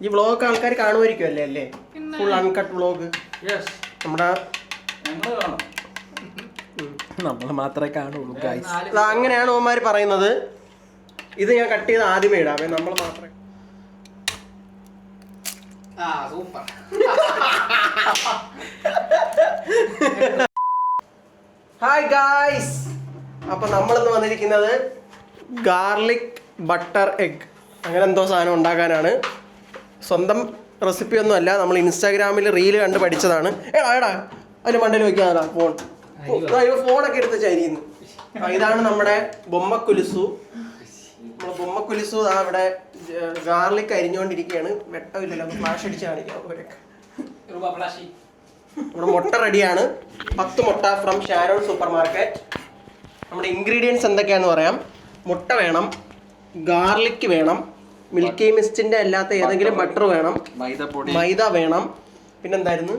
ഈ വ്ളോഗ് ആൾക്കാർ കാണുമായിരിക്കും അല്ലേ? ഫുൾ അൺകട്ട് വ്ളോഗ് നമ്മുടെ നമ്മൾ മാത്രമേ കാണുള്ളൂ ഗൈസ്. അങ്ങനെയാണ് ഓമാര് പറയുന്നത്. ഇത് ഞാൻ കട്ട് ചെയ്ത് ആദ്യമേ ഇടാം. നമ്മൾ മാത്രമേ. ഹായ് ഗായ്സ്, അപ്പൊ നമ്മളിന്ന് വന്നിരിക്കുന്നത് ഗാർലിക് ബട്ടർ എഗ് അങ്ങനെ എന്തോ സാധനം ഉണ്ടാക്കാനാണ്. സ്വന്തം റെസിപ്പി ഒന്നും അല്ല, നമ്മൾ ഇൻസ്റ്റാഗ്രാമിൽ റീല് കണ്ട് പഠിച്ചതാണ്. എടാ അതിന് മണ്ടയിൽ വെക്കാതാ ഫോണൊക്കെ എടുത്ത് ചരിയുന്നു. ഇതാണ് നമ്മുടെ ബൊമ്മക്കുലുസു. നമ്മൾ ബൊമ്മക്കുലുസു അവിടെ ഗാർലിക് അരിഞ്ഞുകൊണ്ടിരിക്കുകയാണ്. വെട്ടമില്ലല്ലോ, ഫ്ലാഷ് അടിച്ച് കാണിക്കാം. നമ്മുടെ മുട്ട റെഡിയാണ്. 10 മുട്ട ഫ്രം ഷാരോൺ സൂപ്പർ മാർക്കറ്റ്. നമ്മുടെ ഇൻഗ്രീഡിയൻസ് എന്തൊക്കെയാന്ന് പറയാം. മുട്ട വേണം, ഗാർലിക് വേണം, മിൽക്കി മിസ്റ്റിന്റെ അല്ലാത്ത ഏതെങ്കിലും ബട്ടർ വേണം, മൈദ വേണം, പിന്നെന്തായിരുന്നു,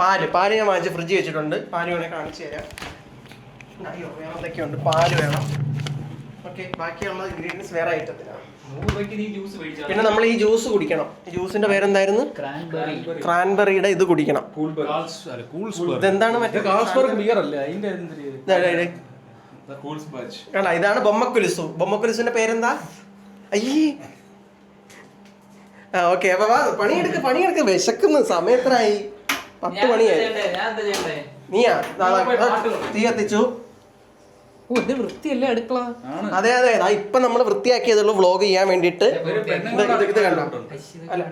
പാല് ഞാൻ വാങ്ങിച്ച് ഫ്രിഡ്ജ് വെച്ചിട്ടുണ്ട്. പാല് വേണേൽ കാണിച്ചു തരാം. അയ്യോ വേറെ എന്തൊക്കെയുണ്ട്. പാല് വേണം. ഓക്കെ, ബാക്കിയുള്ള ഇൻഗ്രീഡിയൻസ് വേറെ ഐറ്റത്തിലാണ്. പിന്നെ നമ്മൾ ഈ ജ്യൂസ് കുടിക്കണം. ഈ ജ്യൂസിന്റെ പേരെന്തായിരുന്നു? ക്രാൻബെറിയുടെ ഇത് കുടിക്കണം. ഇതെന്താണ് മറ്റേ ഇതാണ് ബൊമ്മക്കുലുസു. ബൊമ്മക്കുലുസിന്റെ പേരെന്താ? അയ്യേ ഓക്കെ, അപ്പൊ പണിയെടുക്ക്. വിശക്കുന്നു. സമയം എത്രയായി? 10 മണിയായി. നീയാ തീ കത്തിച്ചു. അതെ ഇപ്പൊ നമ്മൾ വൃത്തിയാക്കിയതുള്ളൂ വ്ളോഗ് ചെയ്യാൻ വേണ്ടിട്ട്. ഇത് കണ്ടോ? അല്ല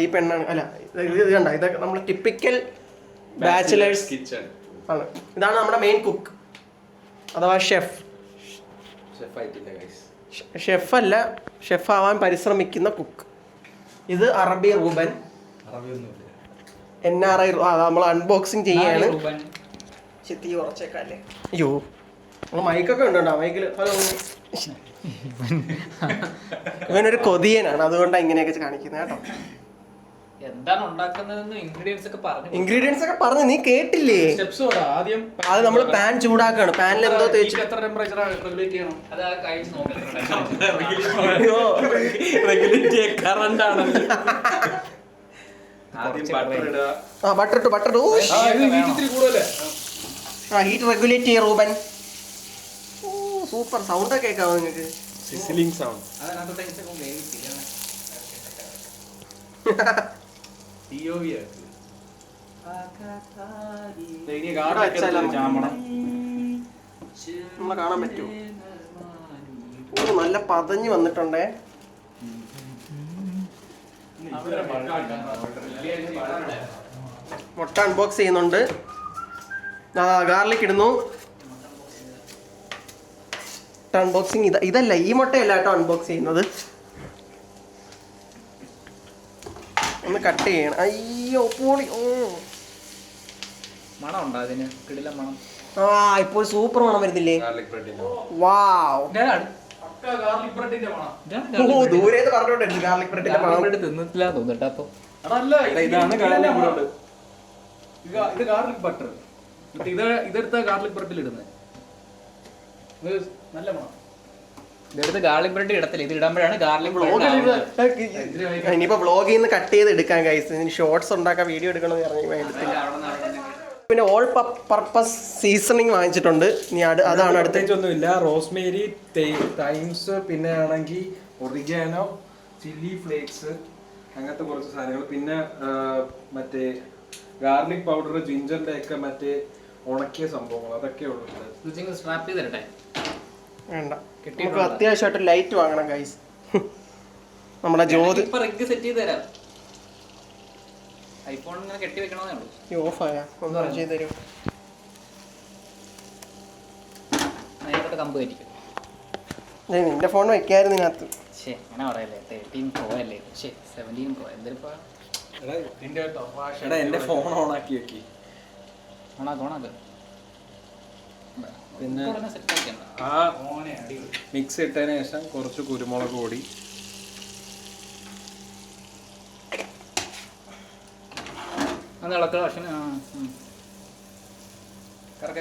ഈ പെണ്ണാണ്. അല്ല ഇത് കണ്ട, ഇതൊക്കെ നമ്മൾ ടിപ്പിക്കൽ ബാച്ചിലേഴ്സ് കിച്ചൺ ആണ്. ഇതാണ് നമ്മുടെ മെയിൻ കുക്ക് അഥവാ ഷെഫ് അല്ല, ഷെഫ് ആവാൻ പരിശ്രമിക്കുന്ന കുക്ക്. ഇത് അറബി റൂബൻ, NRI. നമ്മൾ അൺബോക്സിങ് ചെയ്യാണ്. തീ കുറച്ചേക്കല്ലേ. അയ്യോ മൈക്കൊക്കെ ഉണ്ടോ? മൈക്കില് ഇവനൊരു കൊതിയനാണ്, അതുകൊണ്ടാണ് ഇങ്ങനെയൊക്കെ കാണിക്കുന്നത് കേട്ടോ. ഇൻഗ്രീഡിയൻസ് ഒക്കെ പറഞ്ഞു, നീ കേട്ടില്ലേ? അത് നമ്മൾ പാൻ ചൂടാക്കാണ്. പാനിൽ എന്തോ തേച്ച് ബട്ടർ ഹീറ്റ് റെഗുലേറ്റ് ചെയ്യ റൂബൻ. സൂപ്പർ സൗണ്ട് ഒക്കെ കേൾക്കാവോ നിങ്ങൾക്ക്? Sizzling sound. നമ്മളെ കാണാൻ പറ്റുമോ? നല്ല പതഞ്ഞ് വന്നിട്ടുണ്ടേ. മുട്ട അൺബോക്സ് ചെയ്യുന്നുണ്ട്. ഗാർലിക് ഇടുന്നു. അൺബോക്സിങ് ഇതല്ല, ഈ മുട്ടയല്ല കേട്ടോ അൺബോക്സ് ചെയ്യുന്നത്. ഒന്ന് കട്ട് ചെയ്യണം. അയ്യോ പോളി. മണം ഉണ്ടോ അതിന്? കിടിലൻ മണം. ഇപ്പോൾ സൂപ്പർ മണം വരുന്നില്ലേ? വാവ്, ദൂരേന്ന് പറഞ്ഞോണ്ടിരുന്നു ഗാർലിക് ബ്രെഡിന്റെ മണം. തിന്നിട്ടില്ല തോന്നിട്ടോ. ഇത് ഗാർലിക് ബട്ടർ. ഇതെടുത്ത ഗാർലിക് ബ്രെഡിൽ ഇടുന്നത് നല്ല മണം. ഇതെടുത്ത് ഗാർലിക് ബ്രെഡ് ഇടത്തില്ല, ഇത് ഇടുമ്പോഴാണ് ഗാർലിക്. ഇനിയിപ്പോ വ്ളോഗിൽ നിന്ന് കട്ട് ചെയ്ത് എടുക്കാൻ ഗൈസ്. ഷോർട്സ് ഉണ്ടാക്കാൻ വീഡിയോ എടുക്കണമെന്ന് പറഞ്ഞു. പിന്നെ ഓൾ പർപ്പസ് സീസണിങ് വാങ്ങിച്ചിട്ടുണ്ട്. ഇനി അതാണ് അടുത്തൊന്നുമില്ല. റോസ്മേരി, തൈംസ്, പിന്നെ ആണെങ്കിൽ ഒറിഗാനോ, ചില്ലി ഫ്ലേക്സ്, അങ്ങനത്തെ കുറച്ച് സാധനങ്ങൾ. പിന്നെ മറ്റേ ഗാർലിക് പൗഡർ, ജിഞ്ചറിന്റെ ഒക്കെ മറ്റേ ഉണക്കിയ സംഭവങ്ങൾ, അതൊക്കെ ഉള്ളത്. സ്ട്രാപ്പ് ചെയ്ത് തരട്ടെ? വേണ്ട, നമുക്ക് അത്യാവശ്യമായിട്ട് ലൈറ്റ് വാങ്ങണം ഗൈസ്. നമ്മുടെ ജ്യോതി സെറ്റ് ചെയ്ത് തരാം. ഐഫോൺ ഇങ്ങനെ കെട്ടി വെക്കണമെന്നേ ഉള്ളൂ. ഓഫായാ ഒന്ന് ചെയ്ത് തരും. കമ്പ് കയറ്റിക്കും. നിന്റെ ഫോൺ വെക്കായിരുന്നു ഇതിനകത്ത്. അങ്ങനെ പറയല്ലേ. 13 Pro അല്ലേ? 17 Pro എന്തിപ്പോ? എന്റെ ഫോൺ ഓണാക്കി വെക്കി. ഓണാക്ക്. പിന്നെ ആ മിക്സ് ഇട്ടതിന് ശേഷം കുറച്ച് കുരുമുളക് പൊടി,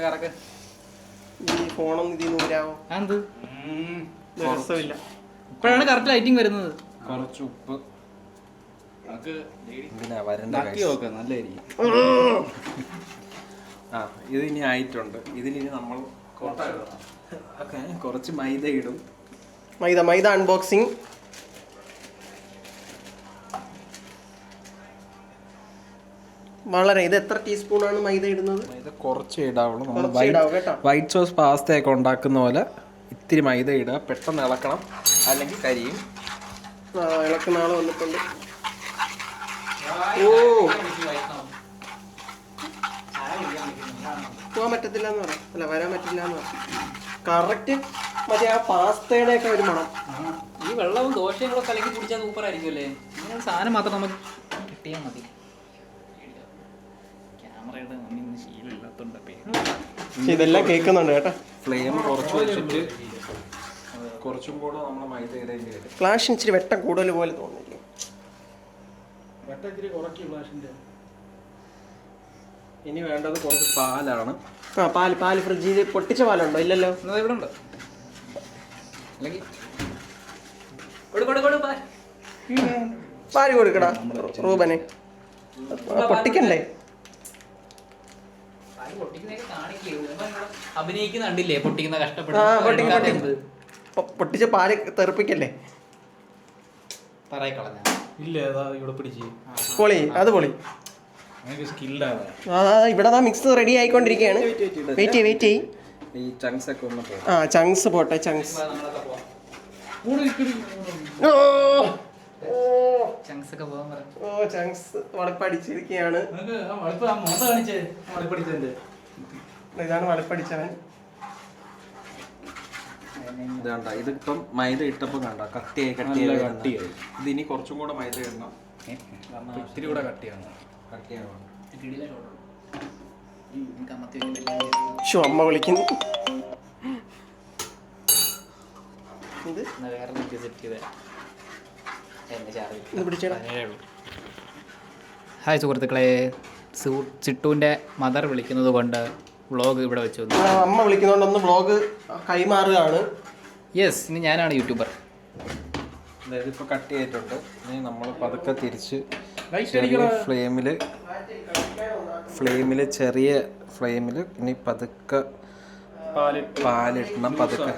കറക്ക്. ഈ ഫോണൊന്നും ഇതിൽ നൂരാവോ? ഇപ്പോഴാണ് കറക്റ്റ് ലൈറ്റിംഗ് വരുന്നത്. കുറച്ച് ഉപ്പ്, ഇതിനാ വരണ്ട നല്ലതായിരിക്കും. ആ ഇത് ഇനി ആയിട്ടുണ്ട്. ഇതിലിനി നമ്മൾ കുറച്ച് മൈദ ഇടും. മൈദ അൺബോക്സിങ്. വളരെ ഇത് എത്ര ടീസ്പൂണാണ് മൈദ ഇടുന്നത്? മൈദ കുറച്ച് ഇടാവുള്ളൂ. നമ്മൾ കുറച്ച് ഇടാവും കേട്ടോ. വൈറ്റ് സോസ് പാസ്തയൊക്കെ ഉണ്ടാക്കുന്ന പോലെ ഇത്തിരി മൈദ ഇടുക. പെട്ടെന്ന് ഇളക്കണം, അല്ലെങ്കിൽ കരിയും. ഇളക്കുന്ന ആള് വന്നിട്ടുണ്ട്. ഓ പോകാൻ പറ്റത്തില്ല എന്ന് പറയാം. അല്ല വരാൻ പറ്റില്ല എന്ന് പറയാം. കറക്റ്റ് മറ്റേ ആ പാസ്തയുടെ ഒക്കെ ഒരു മണം. ഈ വെള്ളവും ദോശയും കൂടെ കലക്കി കുടിച്ചാൽ സൂപ്പർ ആയിരിക്കും അല്ലേ? ഇങ്ങനെ സാധനം മാത്രം നമുക്ക് കിട്ടിയാൽ മതി. ക്യാമറയുടെ മുന്നിൽ ശീലമില്ലാത്തോണ്ട് പക്ഷെ ഇതെല്ലാം കേൾക്കുന്നുണ്ട് കേട്ടോ. ഫ്ലെയിം കുറച്ച് വെച്ചിട്ട് കുറച്ചും കൂടെ നമ്മൾ മൈദ ഇടേണ്ടി വരും. ഫ്ലാഷ് ഇച്ചിരി വെട്ടം കൂടുതൽ പോലെ തോന്നില്ലേ? ഇനി വേണ്ടത് കുറച്ച് പാലാണ്. പാല് ഫ്രിഡ്ജിൽ പൊട്ടിച്ച പാലുണ്ടോ? ഇല്ലല്ലോ. ഇവിടെ ഉണ്ട്. അല്ലെങ്കിൽ പാല് കൊടുക്കടാ റൂബനെ. പൊട്ടിക്കണ്ടേ? അഭിനയിക്കുന്നുണ്ടില്ലേ പൊട്ടിക്കുന്ന കഷ്ടപ്പെട്ട്. പൊട്ടിച്ച പാല് തെറിപ്പിക്കല്ലേ? പറയ കളഞ്ഞ ഇല്ല ഇവിടെ പിടിച്ച് പൊളി. അത് പൊളി. ഇവിടെ മിക്സ് റെഡി ആയിക്കൊണ്ടിരിക്കുകയാണ്. വെയിറ്റ് ചെയ്യ്. ഈ ചങ്ക്സ് ഒക്കെ ഒന്ന് ചങ്ക്സ് പോട്ടെ. ചങ്ക്സ് ചങ്ക്സ് വളപ്പടിച്ചിരിക്കുകയാണ്. ഇതാണ് വളപ്പടിച്ചവൻ. ഇതാണ്ട ഇതിപ്പം മൈദ ഇട്ടപ്പോൾ കണ്ട കട്ടിയായി. ഇതിനി കുറച്ചും കൂടെ മൈദ ഇടണം. ഇത്തിരി കൂടെ കട്ടിയാണ്. അമ്മ വിളിക്കുന്നു. ഹായ് സുഹൃത്തുക്കളെ, ചിട്ടുവിൻ്റെ മദർ വിളിക്കുന്നത് കൊണ്ട് വ്ളോഗ് ഇവിടെ വെച്ചു. അമ്മ വിളിക്കുന്നതുകൊണ്ടൊന്ന് വ്ളോഗ് കൈമാറുകയാണ്. യെസ്, ഇനി ഞാനാണ് യൂട്യൂബർ. അതായത് ഇപ്പോൾ കട്ട് ചെയ്തിട്ടുണ്ട്. ഇനി നമ്മൾ പതുക്കെ തിരിച്ച് ഫ്ലെയിമിൽ ചെറിയ ഫ്ലെയിമിൽ ഇനി പതുക്കെ പാലിടണം. പതുക്കെ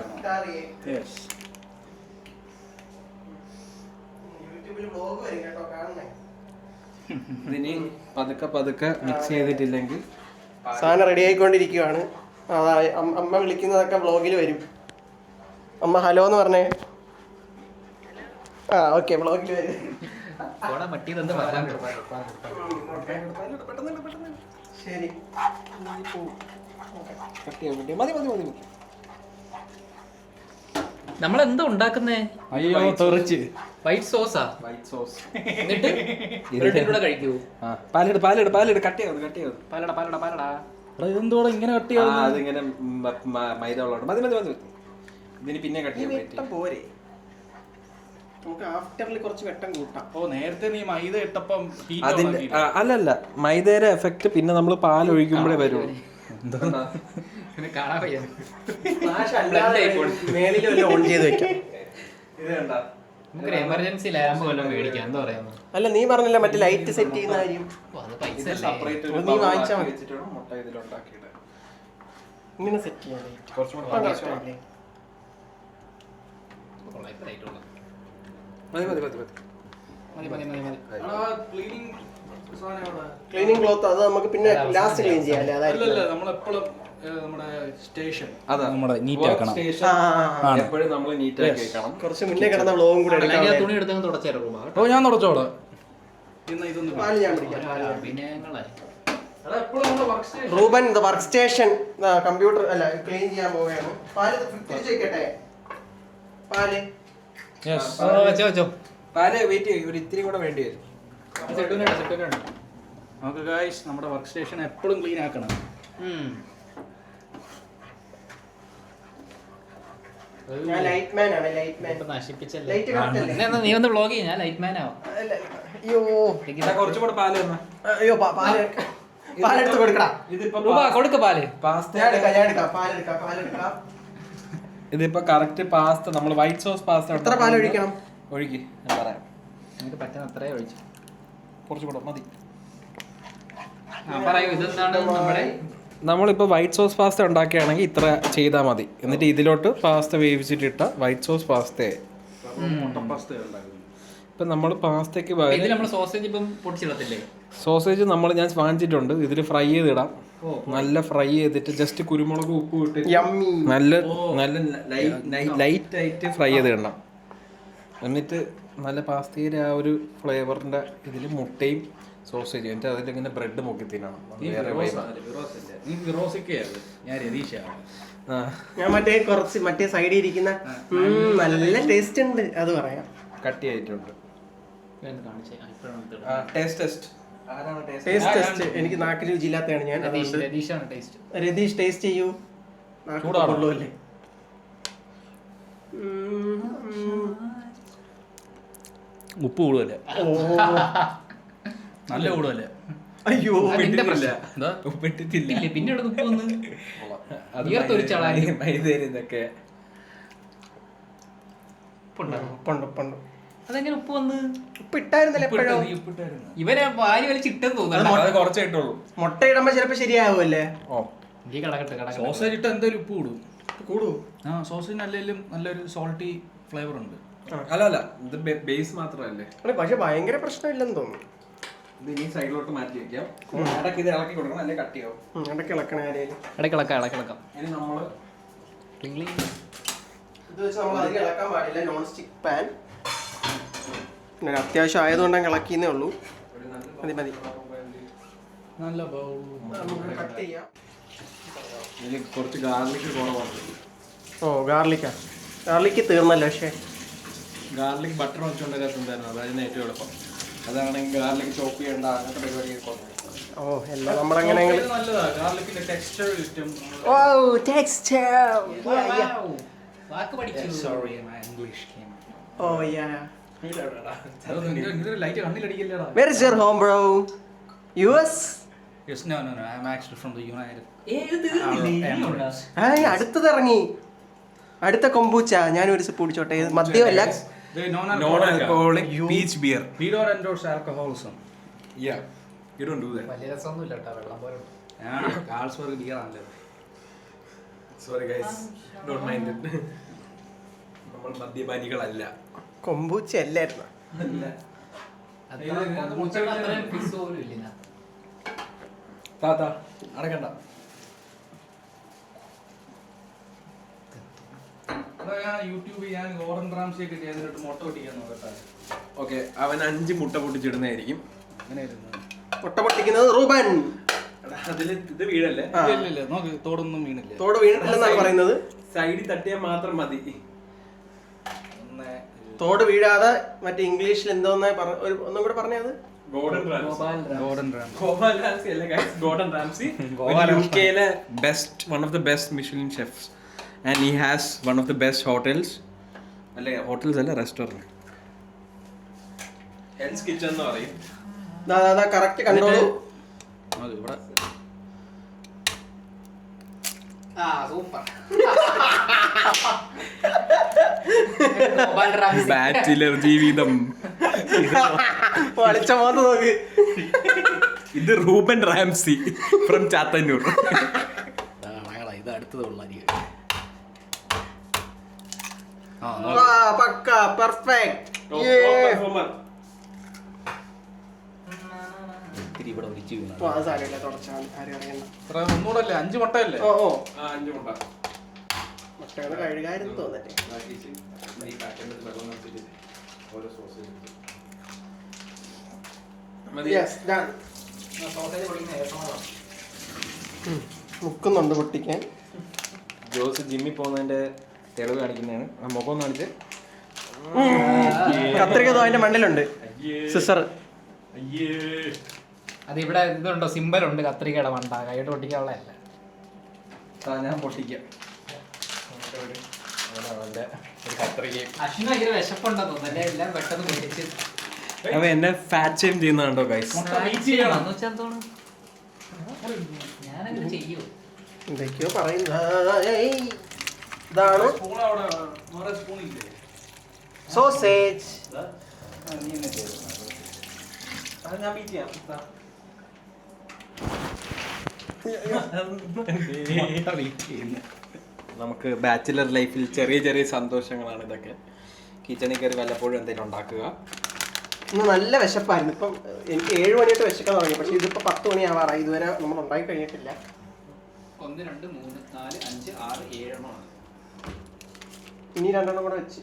ഇതിനി പതുക്കെ മിക്സ് ചെയ്തിട്ടില്ലെങ്കിൽ സാധനം റെഡി ആയിക്കൊണ്ടിരിക്കുകയാണ്. അമ്മ വിളിക്കുന്നതൊക്കെ വ്ളോഗിൽ വരും. അമ്മ ഹലോ എന്ന് പറഞ്ഞേ. ഓക്കെ, വ്ളോഗിൽ വരും. ശരി, നമ്മളെന്താ ഉണ്ടാക്കുന്നേ? അയ്യോ തെറിച്ച്. വൈറ്റ് സോസാ? White sauce. എന്നിട്ട് ബ്രെഡിലൂടെ കഴിക്കൂ. പാലിട് കട്ട് ചെയ്ത് പാലടാ. ഇതെന്തോടെ ഇങ്ങനെ കട്ട് ചെയ്യാം? അതിങ്ങനെ മൈദ ഉള്ളതുകൊണ്ട് മതി. ഇതിന് പിന്നെ കട്ട് ചെയ്യാൻ പോരെ. നമുക്ക് ആഫ്റ്ററിൽ കുറച്ച് വെട്ടം കൂട്ടാം. നേരത്തെ നീ മൈദ ഇട്ടപ്പം അല്ലല്ല, മൈദയുടെ എഫക്റ്റ് പിന്നെ നമ്മൾ പാൽ ഒഴിക്കുമ്പോഴേ വരുള്ളൂ. കാണാൻ വയ്യ. ഓൺ ചെയ്ത് വെക്കാം. ഇത് കണ്ട, നമുക്കൊരു എമർജൻസി ലാമ്പ് വല്ലതും മേടിക്കാം. എന്താ പറയുന്നത്? അല്ല, നീ പറഞ്ഞില്ല മറ്റേ ലൈറ്റ് സെറ്റ് ചെയ്യുന്ന കാര്യം. നീ വാങ്ങിച്ചാൽ മതി. ഇങ്ങനെ സെറ്റ് ചെയ്യാൻ ക്ലീനിങ് ക്ലോത്ത് അത് നമുക്ക് പിന്നെ ലാസ്റ്റ് ക്ലീൻ ചെയ്യാം. കുറച്ച് മുന്നേ കിടന്ന വ്ളോഗും കൂടെ തുണി എടുത്ത് തുടച്ചേരാം. ഞാൻ തുടച്ചോളാം. റൂബൻ വർക്ക് സ്റ്റേഷൻ കമ്പ്യൂട്ടർ അല്ല ക്ലീൻ ചെയ്യാൻ പോവുകയാണ്. പാല് തിരിച്ചു വെക്കട്ടെ. പാല് വെയിറ്റ് ചെയ്യും, ഒരു ഇത്തിരി കൂടെ വേണ്ടി വരും. നമുക്ക് ഗായ്സ് നമ്മുടെ വർക്ക് സ്റ്റേഷൻ എപ്പോഴും ക്ലീൻ ആക്കണം. ഞാൻ ലൈറ്റ് മാൻ ആണ്. നീ ഒന്ന് വ്ളോഗ് ചെയ്യ, ഞാൻ ലൈറ്റ് മാൻ ആവാം. കുറച്ചുകൂടെ പാല് തന്നെ. അയ്യോ, പാലെടുത്ത് കൊടുക്കടാ. കൊടുക്ക പാല്. ഇതിപ്പോ കറക്റ്റ് പാസ്ത, നമ്മൾ വൈറ്റ് സോസ് പാസ്ത എത്ര പാൽ ഒഴിക്കണം? ഒഴിക്ക്, ഞാൻ പറയാം. എനിക്ക് പറ്റുന്ന അത്രേ ഒഴിച്ചു. കുറച്ചുകൂടെ മതി. പറയൂ, ഇതെന്താണ് നമ്മുടെ നമ്മളിപ്പോൾ വൈറ്റ് സോസ് പാസ്ത ഉണ്ടാക്കുകയാണെങ്കിൽ ഇത്ര ചെയ്താൽ മതി. എന്നിട്ട് ഇതിലോട്ട് പാസ്ത വേവിച്ചിട്ടിട്ട വൈറ്റ് സോസ് പാസ്തയെ ഇപ്പം നമ്മൾ പാസ്തയ്ക്ക് ഇതിൽ നമ്മൾ സോസേജ് ഇപ്പം പൊടിച്ചിടത്തില്ലേ? സോസേജ് ഞാൻ വാങ്ങിച്ചിട്ടുണ്ട്. ഇതിൽ ഫ്രൈ ചെയ്തിടാം. നല്ല ഫ്രൈ ചെയ്തിട്ട് ജസ്റ്റ് കുരുമുളക് ഉപ്പ് ഇട്ട് നല്ല ലൈറ്റ് ആയിട്ട് ഫ്രൈ ചെയ്ത് ഇടണം. എന്നിട്ട് നല്ല പാസ്തയുടെ ആ ഒരു ഫ്ലേവറിൻ്റെ ഇതിൽ മുട്ടയും സോസേജ് എന്നിട്ട് അതിലിങ്ങനെ ബ്രെഡ് മുക്കി തിന്നണം. ഞാൻ മറ്റേ സൈഡിൽ ഇരിക്കുന്ന നല്ല ടേസ്റ്റ് ഉണ്ട് അത് പറയാം. കട്ടിയായിട്ടുണ്ട്. എനിക്ക് നാക്കിൽ രുചിയില്ലാത്തതാണ് ഞാൻ. രതീഷ് ടേസ്റ്റ് ചെയ്യൂ. കൊള്ളുമല്ലേ? ഉപ്പ് കൂടുതല. നല്ല കൂടുതല. അയ്യോ ഉപ്പിട്ടിട്ടില്ല. പിന്നെ ഇതൊക്കെ അതെങ്ങനെ ഉപ്പ് വന്ന്? ഉപ്പ് ഇട്ടായിരുന്നല്ലോ എപ്പോഴോ. ഇവരെ വാരി വലിച്ചിട്ടെന്ന് തോന്നുന്നു. കുറച്ചേ ഇട്ടുള്ളൂ. മുട്ട ഇടുമ്പോ ചിലപ്പോ ശരിയാവുമല്ലേ? സോസേജ് ഇട്ട് എന്തായാലും ഉപ്പ് കൂടും. ആ സോസേജിന് അല്ലെങ്കിലും നല്ലൊരു സോൾട്ടി ഫ്ലേവർ ഉണ്ട്. അല്ല ഇത് ബേസ് മാത്രമല്ലേ. പക്ഷെ ഭയങ്കര പ്രശ്നമില്ലെന്ന് തോന്നുന്നു. ഇത് ഇനി സൈഡിലോട്ട് മാറ്റി വെക്കാം. ഇടയ്ക്ക് ഇത് ഇളക്കി കൊടുക്കണം, അല്ലെ കട്ടിയാവും. ഇടയ്ക്ക് ഇളക്കണ ആരെയും ഇടക്കിളക്കാം. ഇനി നമ്മള് ഇത് വെച്ച് നമ്മൾ അധികം ഇളക്കാൻ പാടില്ല. നോൺ സ്റ്റിക്ക് പാൻ അത്യാവശ്യം ആയതുകൊണ്ട് ഇളക്കിന്നേ ഉള്ളൂ. മതി നല്ല കട്ട് ചെയ്യാം. ഇതിൽ കുറച്ച് ഗാർലിക് കുറവാണ്. ഗാർലിക്ക് തീർന്നല്ലോ. പക്ഷേ ഗാർലിക് ബട്ടർ വെച്ചുകൊണ്ടൊക്കെണ്ടായിരുന്നു. അതായിരുന്നു ഏറ്റവും എളുപ്പം. അതാണെങ്കിൽ ഗാർലിക് ചോപ്പ് ചെയ്യേണ്ട അങ്ങനത്തെ പരിപാടി. എല്ലാം നമ്മളങ്ങനെ നല്ലതാ. ഗാർലിക്കിന്റെ ടെക്സ്ചർ ഇഷ്ടം. Light കണ്ണിലടിക്കില്ലടാ. Where is your home, bro? US? Yes, no. I'm actually from the United. അടുത്തത് ഇറങ്ങി. അടുത്ത കൊമ്പൂച്ച. ഞാനൊരു zip കുടിച്ചോട്ടെ. മദ്യമല്ല, Non-alcoholic peach beer. We don't endorse alcoholism. Yeah, you don't do that. വലിയ രസമൊന്നുമില്ല കേട്ടോ, വെള്ളം പോലെ. Carlsberg beer ആണല്ലോ. Sorry guys, don't mind it. നമ്മൾ മദ്യപാനികളല്ല. കൊമ്പൂച്ച അല്ലായിരുന്നു. താത്ത അടക്കണ്ട. യൂട്യൂബിൽ ഞാൻ ഗോർഡൻ റാംസി ഒക്കെ ചെയ്തിട്ട് മുട്ട പൊട്ടിക്കാൻ നോക്കട്ടെ. ഓക്കെ, അവൻ 5 മുട്ട പൊട്ടിച്ചിടുന്നതായിരിക്കും. മുട്ട പൊട്ടിക്കുന്നത് റൂബൻ. അതില് ഇത് വീഴല്ലേ? ഇല്ല നോക്ക്, തോടൊന്നും വീണില്ല. തോട് വീണിട്ടില്ലെന്നാണ് പറയുന്നത്. സൈഡിൽ തട്ടിയാൽ മാത്രം മതി. തോട് വീഴാതെ മറ്റേ ഇംഗ്ലീഷിൽ എന്തോന്നാ ഒന്നും കൂടെ പറഞ്ഞത്? ഗോർഡൻ റാംസി അല്ല ഗൈസ്, ഗോർഡൻ റാംസി യുകെയിലെ one of the best Michelin chefs, and he has one of the best hotels. Hotels അല്ല, റെസ്റ്റോറന്റ്. ഹെൽസ് കിച്ചൺ എന്ന് പറയും. കറക്റ്റ് കണ്ടോളൂ. ഇവിടെ ബാച്ചിലർ ജീവിതം. വലിച്ച പോന്ന് നോക്ക്. ഇത് റൂബൻ റാംസി ഫ്രം ചാത്തന്നൂർ. ഇത് അടുത്തത് ഉള്ളായിരിക്കും. പക്ക പെർഫെക്റ്റ്. ഇത്തിരി ഇവിടെ ഒലിച്ചു വീണു. ഒന്നുകൂടല്ലേ? 5 മുട്ടയല്ലേ? 5 മുട്ട. മുട്ടകൾ കഴുകായിരുന്നു തോന്നട്ടെ. മുക്കുന്നുണ്ട് പൊട്ടിക്കാൻ. ജോസ് ജിമ്മിൽ പോകുന്നതിന്റെ തെളിവ് കാണിക്കുന്നതാണ്. ആ മുഖം ഒന്ന് കാണിച്ച്. കത്രിക അതിന്റെ മണ്ണിലുണ്ട്. സിസർ. അതിവിടെ ഇതുണ്ടോ, സിമ്പൽ ഉണ്ട് കത്രികയുടെ മണ്ട. കൈയോട്ട് പൊട്ടിക്കാനുള്ളതല്ല. ഞാൻ പൊട്ടിക്കാം. അശ്വിന് ഭയങ്കര വിശപ്പുണ്ടെന്ന് തോന്നുന്നു. എല്ലാം പെട്ടെന്ന് മേടിച്ച് അവ എന്നെ ഫാറ്റ് ഷെയിം ചെയ്യുന്നുണ്ടോ ഗൈസ്? ഞാനങ്ങനെ ചെയ്യൂ. എന്തൊക്കെയോ പറയുന്നത്. ഇതാണ് സോസേജ്. ഞാൻ ബീറ്റ് ചെയ്യാം. നമുക്ക് ബാച്ചിലർ ലൈഫിൽ ചെറിയ ചെറിയ സന്തോഷങ്ങളാണ് ഇതൊക്കെ. കിച്ചണിൽ കയറി വല്ലപ്പോഴും എന്തെങ്കിലും ഉണ്ടാക്കുക. ഇന്ന് നല്ല വിശപ്പായിരുന്നു. ഇപ്പം എനിക്ക് 7 മണിയായിട്ട് വിശക്കാൻ തുടങ്ങി. പക്ഷെ ഇതിപ്പോൾ 10 മണിയാവാറായി. ഇതുവരെ നമ്മൾ ഉണ്ടാക്കി കഴിഞ്ഞിട്ടില്ല. 1 2 3 4 5 6 7 എണ്ണമാണ്. ഇനി 2 എണ്ണം കൂടെ വെച്ച്.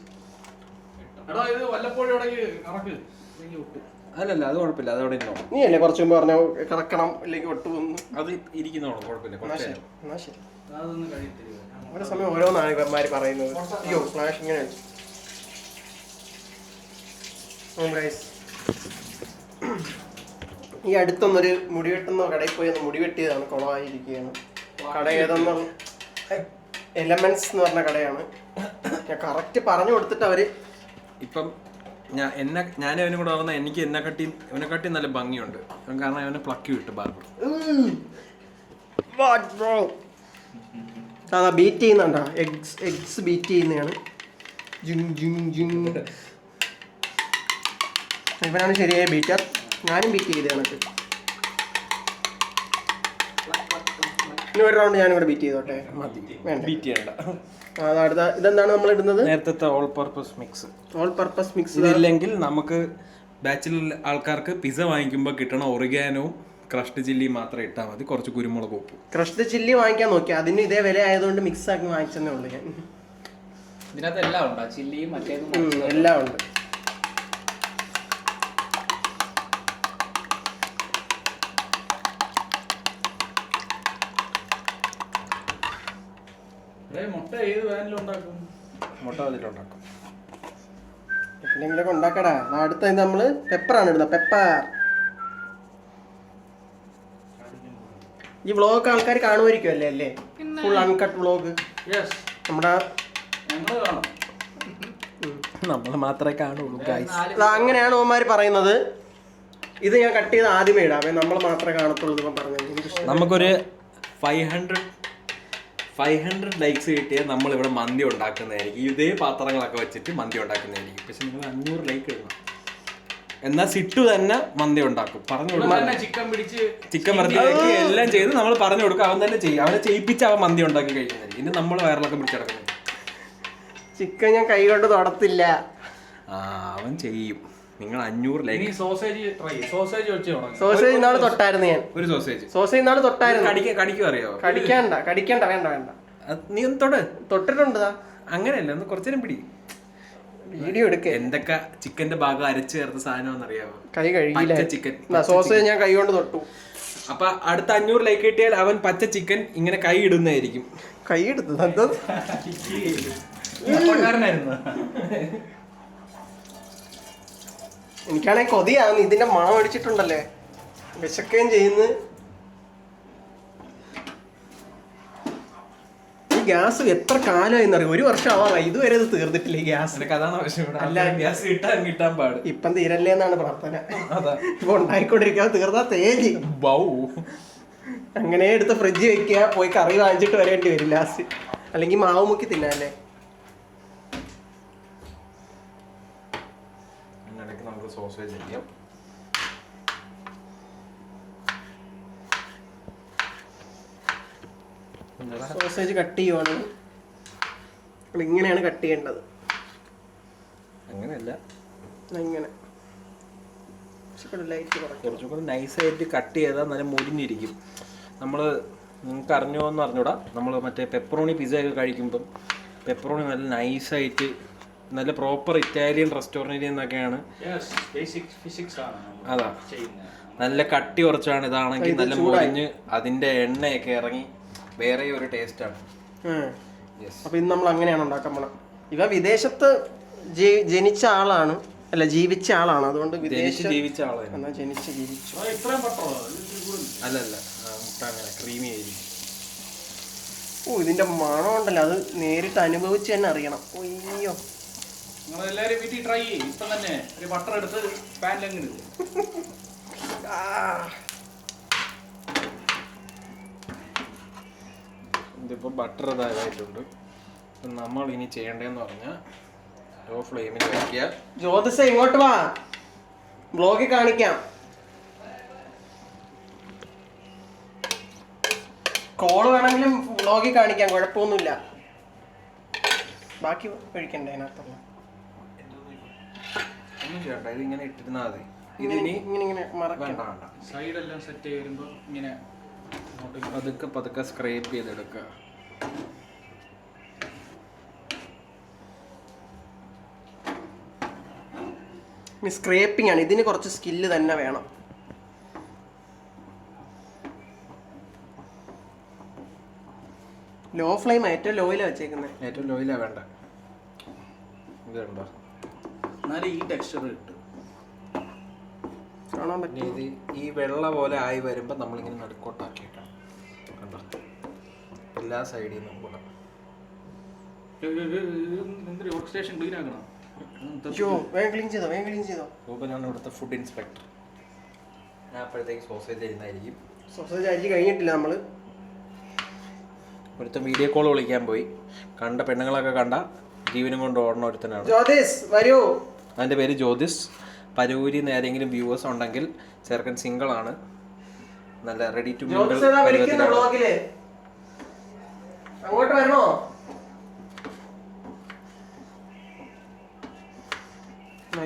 എടാ ഇത് വല്ലപ്പോഴും ഇടയ്ക്ക് കറക്ക് ഇല്ലെങ്കിൽ വിട്ട്. അല്ലല്ല, അത് കുഴപ്പമില്ല, അതവിടെ ഇരുന്നോ. നീ അല്ലേ കുറച്ച് മുമ്പ് പറഞ്ഞ കിടക്കണം ഇല്ലെങ്കിൽ ഒട്ടു പോകുന്നു. അത് ഇരിക്കുന്നോളൂ, കുഴപ്പമില്ല. എന്നാ ശരി, എന്നാ ശരി. അതൊന്നും കഴിയത്തില്ല. ഓരോ സമയം ഓരോന്നാണ് ഇവന്മാർ പറയുന്നത്. അയ്യോ ഫ്ലാഷ് ഇങ്ങനെ വെച്ചു. ഈ അടുത്തൊന്നൊരു മുടി വെട്ടുന്ന കടയിൽ പോയി ഒന്ന് മുടി വെട്ടിയതാണ്. കുളമായിരിക്കുകയാണ്. കട ഏതെന്ന് എലമെന്റ്സ് എന്ന് പറഞ്ഞ കടയാണ്. ഞാൻ കറക്റ്റ് പറഞ്ഞു കൊടുത്തിട്ട് അവര് ഇപ്പം ഞാൻ അവനും കൂടെ പറഞ്ഞാൽ എനിക്ക് ഇവനെക്കാട്ടി നല്ല ഭംഗിയുണ്ട്. കാരണം അവനെ പ്ലക്കി വിട്ട് ബാർബർ. അതാ ബീറ്റ് ചെയ്യുന്നുണ്ടോ? എഗ്സ് ബീറ്റ് ചെയ്യുന്നതാണ്. ഇവനാണ് ശരിയായ ബീറ്റർ. ഞാനും ബീറ്റ് ചെയ്ത് കണക്ക്. ഇനി ഒരു റൗണ്ട് ഞാനും കൂടെ ബീറ്റ് ചെയ്തോട്ടെ. വേണ്ട, ബീറ്റ് ചെയ്യണ്ട. അടുത്ത ഇതെന്താണ് നമ്മൾ ഇടുന്നത്? നേരത്തെ all purpose mix. All purpose mix. ഇതില്ലെങ്കിൽ നമുക്ക് ബാച്ചിലർ ആൾക്കാർക്ക് പിസ്സ വാങ്ങിക്കുമ്പോൾ കിട്ടണ ഒറിഗാനോ ക്രഷ്ഡ് ചില്ലി മാത്രം ഇട്ടാൽ മതി. കുറച്ച് കുരുമുളക് ഉപ്പ്. ക്രഷ്ഡ് ചില്ലി വാങ്ങിക്കാൻ നോക്കി. അതിന് ഇതേ വില ആയതുകൊണ്ട് മിക്സ് ആക്കി വാങ്ങിച്ചതേ ഉള്ളൂ ഞാൻ. ഇതിനകത്ത് എല്ലാം ഉണ്ടോ? ചില്ലിയും മറ്റേതും എല്ലാം ഉണ്ട്. മുട്ട ഏത് വാനിലും ഉണ്ടാക്കും? മുട്ട അതിലുണ്ടാക്കും. എന്തെങ്കിലുമൊക്കെ ഉണ്ടാക്കടാ. അടുത്ത നമ്മള് പെപ്പറാണ് ഇടുന്നത്. പെപ്പർ. ഈ വ്ളോഗ് ആൾക്കാർ കാണുമായിരിക്കും അല്ലേ? ഫുൾ അൺകട്ട് വ്ളോഗ് നമ്മുടെ നമ്മൾ മാത്രമേ കാണുള്ളൂ. അങ്ങനെയാണ് ഓമാര് പറയുന്നത്. ഇത് ഞാൻ കട്ട് ചെയ്ത് ആദ്യമേ ഇടാം. നമ്മൾ മാത്രമേ കാണത്തുള്ളൂ പറഞ്ഞത്. നമുക്കൊരു 500 ലൈക്സ് കിട്ടിയാൽ നമ്മൾ ഇവിടെ മന്തി ഉണ്ടാക്കുന്നതായിരിക്കും. ഇതേ പാത്രങ്ങളൊക്കെ വെച്ചിട്ട് മന്തി ഉണ്ടാക്കുന്നതായിരിക്കും. പക്ഷെ നിങ്ങൾ 500 ലൈക്ക് ഇടണം. എന്നാൽ സിട്ടു തന്നെ മന്തി ഉണ്ടാക്കും. പറഞ്ഞു കൊടുക്കും. ചിക്കൻ വറുത്തി എല്ലാം ചെയ്ത് നമ്മൾ പറഞ്ഞു കൊടുക്കും. അവൻ തന്നെ ചെയ്യും. അവനെ ചെയ്യിപ്പിച്ച് അവൻ മന്തി ഉണ്ടാക്കി കഴിക്കുന്നതായിരിക്കും. ഇനി നമ്മൾ വയറിലൊക്കെ പിടിച്ചെടുക്കുന്നത്. ചിക്കൻ ഞാൻ കൈ കൊണ്ട് തൊടത്തില്ല. അവൻ ചെയ്യും. നിങ്ങൾ 500 ലൈക്ക്. സോസേജ് ഇന്നാള് തൊട്ടായിരുന്നു ഞാൻ. ഒരു സോസേജ് ഇന്നാള് തൊട്ടായിരുന്നു. കടിക്കും അറിയോ? കടിക്കണ്ട വേണ്ട. നീ ഒന്ന് തൊട്ടിട്ടുണ്ട്. അങ്ങനെയല്ല, ഒന്ന് കുറച്ചേരം പിടി. വീഡിയോ എടുക്ക. എന്തൊക്കെ ചിക്കന്റെ ഭാഗം അരച്ചു ചേർത്ത സാധനം അറിയാമോ? കൈ കഴുകിയില്ല. ചിക്കൻ സോസേജ് ഞാൻ കൈ കൊണ്ട് തൊട്ടു. അപ്പൊ അടുത്ത 500 ലൈക്ക് കിട്ടിയാൽ അവൻ പച്ച ചിക്കൻ ഇങ്ങനെ കൈ ഇടുന്നതായിരിക്കും. കൈ എടുത്തത് എനിക്കാണെങ്കിൽ കൊതിയാന്ന്. ഇതിന്റെ മണം അടിച്ചിട്ടുണ്ടല്ലേ, വിശക്കുകയും ചെയ്യുന്നു. ഈ ഗ്യാസ് എത്ര കാലമായിന്നറിയോ? 1 വർഷം ആവാറായി. ഇതുവരെ ഇത് തീർന്നിട്ടില്ല ഈ ഗ്യാസ്. കിട്ടാൻ പാട്. ഇപ്പം തീരല്ലേ എന്നാണ് പ്രാർത്ഥന. ഇപ്പൊ ഉണ്ടായിക്കൊണ്ടിരിക്കാതെ തീർന്നാ തേജി. അങ്ങനെ എടുത്ത് ഫ്രിഡ്ജ് വെക്കുക, പോയി കറി വാങ്ങിച്ചിട്ട് വരേണ്ടി വരും ലാസ്റ്റ്. അല്ലെങ്കിൽ മാവ് മുക്കി തിന്നാല്ലേ. നമുക്ക് സോസേജ് ചെയ്യാം. സോസേജ് കട്ട് ചെയ്യുവാണ്. ഇങ്ങനെയാണ് കട്ട് ചെയ്യേണ്ടത്. അങ്ങനെയല്ല, ഇങ്ങനെ കുറച്ചുകൂടെ നൈസായിട്ട് കട്ട് ചെയ്താൽ നല്ല മുരിഞ്ഞിരിക്കും. നിങ്ങൾക്ക് അറിഞ്ഞോന്ന് അറിഞ്ഞൂടാ, നമ്മൾ മറ്റേ പെപ്പറോണി പിസ്സ ഒക്കെ കഴിക്കുമ്പം പെപ്പറോണി നല്ല നൈസായിട്ട് നല്ല പ്രോപ്പർ ഇറ്റാലിയൻ റെസ്റ്റോറൻറ്റിൽ നിന്നൊക്കെയാണ്. അതാ, നല്ല കട്ടി കുറച്ചാണ്. ഇതാണെങ്കിൽ നല്ല മുരിഞ്ഞ് അതിൻ്റെ എണ്ണയൊക്കെ ഇറങ്ങി വേറെ ഒരു ടേസ്റ്റാണ്. അപ്പൊ ഇന്ന് നമ്മൾ അങ്ങനെയാണ് ഉണ്ടാക്കാൻ പോണത്. ഇവ വിദേശത്ത് ജനിച്ച ആളാണ്, അല്ല ജീവിച്ച ആളാണ്. അതുകൊണ്ട് ജീവിച്ച ആളാണ്. ജീവിച്ചു. അല്ലല്ല, അങ്ങനെ ക്രീമി ആയിരിക്കും. ഇതിന്റെ മണം ഉണ്ടല്ലോ, അത് നേരിട്ട് അനുഭവിച്ച് തന്നെ അറിയണം. അയ്യോ, നിങ്ങളെല്ലാരും വീട്ടിൽ ട്രൈ ചെയ്യും. ഇപ്പം തന്നെ ഒരു ബട്ടർ എടുത്ത് പാനിലങ്ങ് ഇടും. ഇതിപ്പോൾ ബട്ടർ ഇതായിട്ടുണ്ട്. നമ്മൾ ഇനി ചെയ്യേണ്ടതെന്ന് പറഞ്ഞാൽ ലോ ഫ്ലെയിമിൽ വയ്ക്കുക. ജ്യോതിഷ ഇങ്ങോട്ട് വാ, ബ്ലോഗിൽ കാണിക്കാം. കോള് വേണമെങ്കിലും വ്ളോഗിൽ കാണിക്കാം, കുഴപ്പമൊന്നുമില്ല. ബാക്കി കഴിക്കണ്ടേ അതിനകത്തുള്ള? ഒന്നും ചെയ്യണ്ട, ഇത് ഇങ്ങനെ ഇട്ടിരുന്നാൽ മതി. ഇതിനി ഇങ്ങനെ മറക്കണ്ട. വേണ്ട വേണ്ട. സൈഡെല്ലാം സെറ്റ് ചെയ്ത് വരുമ്പോൾ ഇങ്ങനെ പതുക്കെ പതുക്കെ സ്ക്രേപ്പ് ചെയ്തെടുക്കുക. സ്ക്രേപ്പിംഗ് ആണ്, ഇതിന് കുറച്ച് സ്കില്ല് തന്നെ വേണം. ലോ ഫ്ലെയിം ഏറ്റവും ലോയിലാണ് വെച്ചേക്കുന്നത്. ഏറ്റവും ലോയിലാണ് വേണ്ട. ഇത് കണ്ടോ, എന്നാലും ഈ ടെക്സ്ചർ കിട്ടും. കാണാൻ ഇനി പറ്റും. ഇത് ഈ വെള്ള പോലെ ആയി വരുമ്പോൾ നമ്മളിങ്ങനെ നടുക്കോട്ടാക്കി വെക്കണം. കണ്ടോ, എല്ലാ സൈഡിൽ നിന്നും കൂടെ. എന്തൊരു വർക്ക് സ്റ്റേഷൻ ക്ലീൻ ആക്കണം. അയ്യോ, വേഗം ക്ലീൻ ചെയ്തോ, വേഗം ക്ലീൻ ചെയ്തോ. രൂപനാണ് ഇവിടുത്തെ ഫുഡ് ഇൻസ്പെക്ടർ. ഞാൻ അപ്പോഴത്തേക്ക് സോസേജ് തരുന്നതായിരിക്കും. സോസേജ് അരിച്ച് കഴിഞ്ഞിട്ടില്ല നമ്മള്. ഒരുത്തൻ വീഡിയോ കോൾ വിളിക്കാൻ പോയി. കണ്ട പെണ്ണുങ്ങളൊക്കെ കണ്ട ജീവനും കൊണ്ട് ഓടണ ഒരുത്തനാണ്. ജ്യോതിസ് വരൂ. അതിൻ്റെ പേര് ജ്യോതിസ്. പരൂരിൽ നിന്ന് ആരെങ്കിലും വ്യൂവേഴ്സ് ഉണ്ടെങ്കിൽ ചെറുക്കൻ സിംഗിൾ ആണ്, നല്ല റെഡി ടു മിങ്കിൾ പരുവത്തിലാണ്. അങ്ങോട്ട് വരണോ?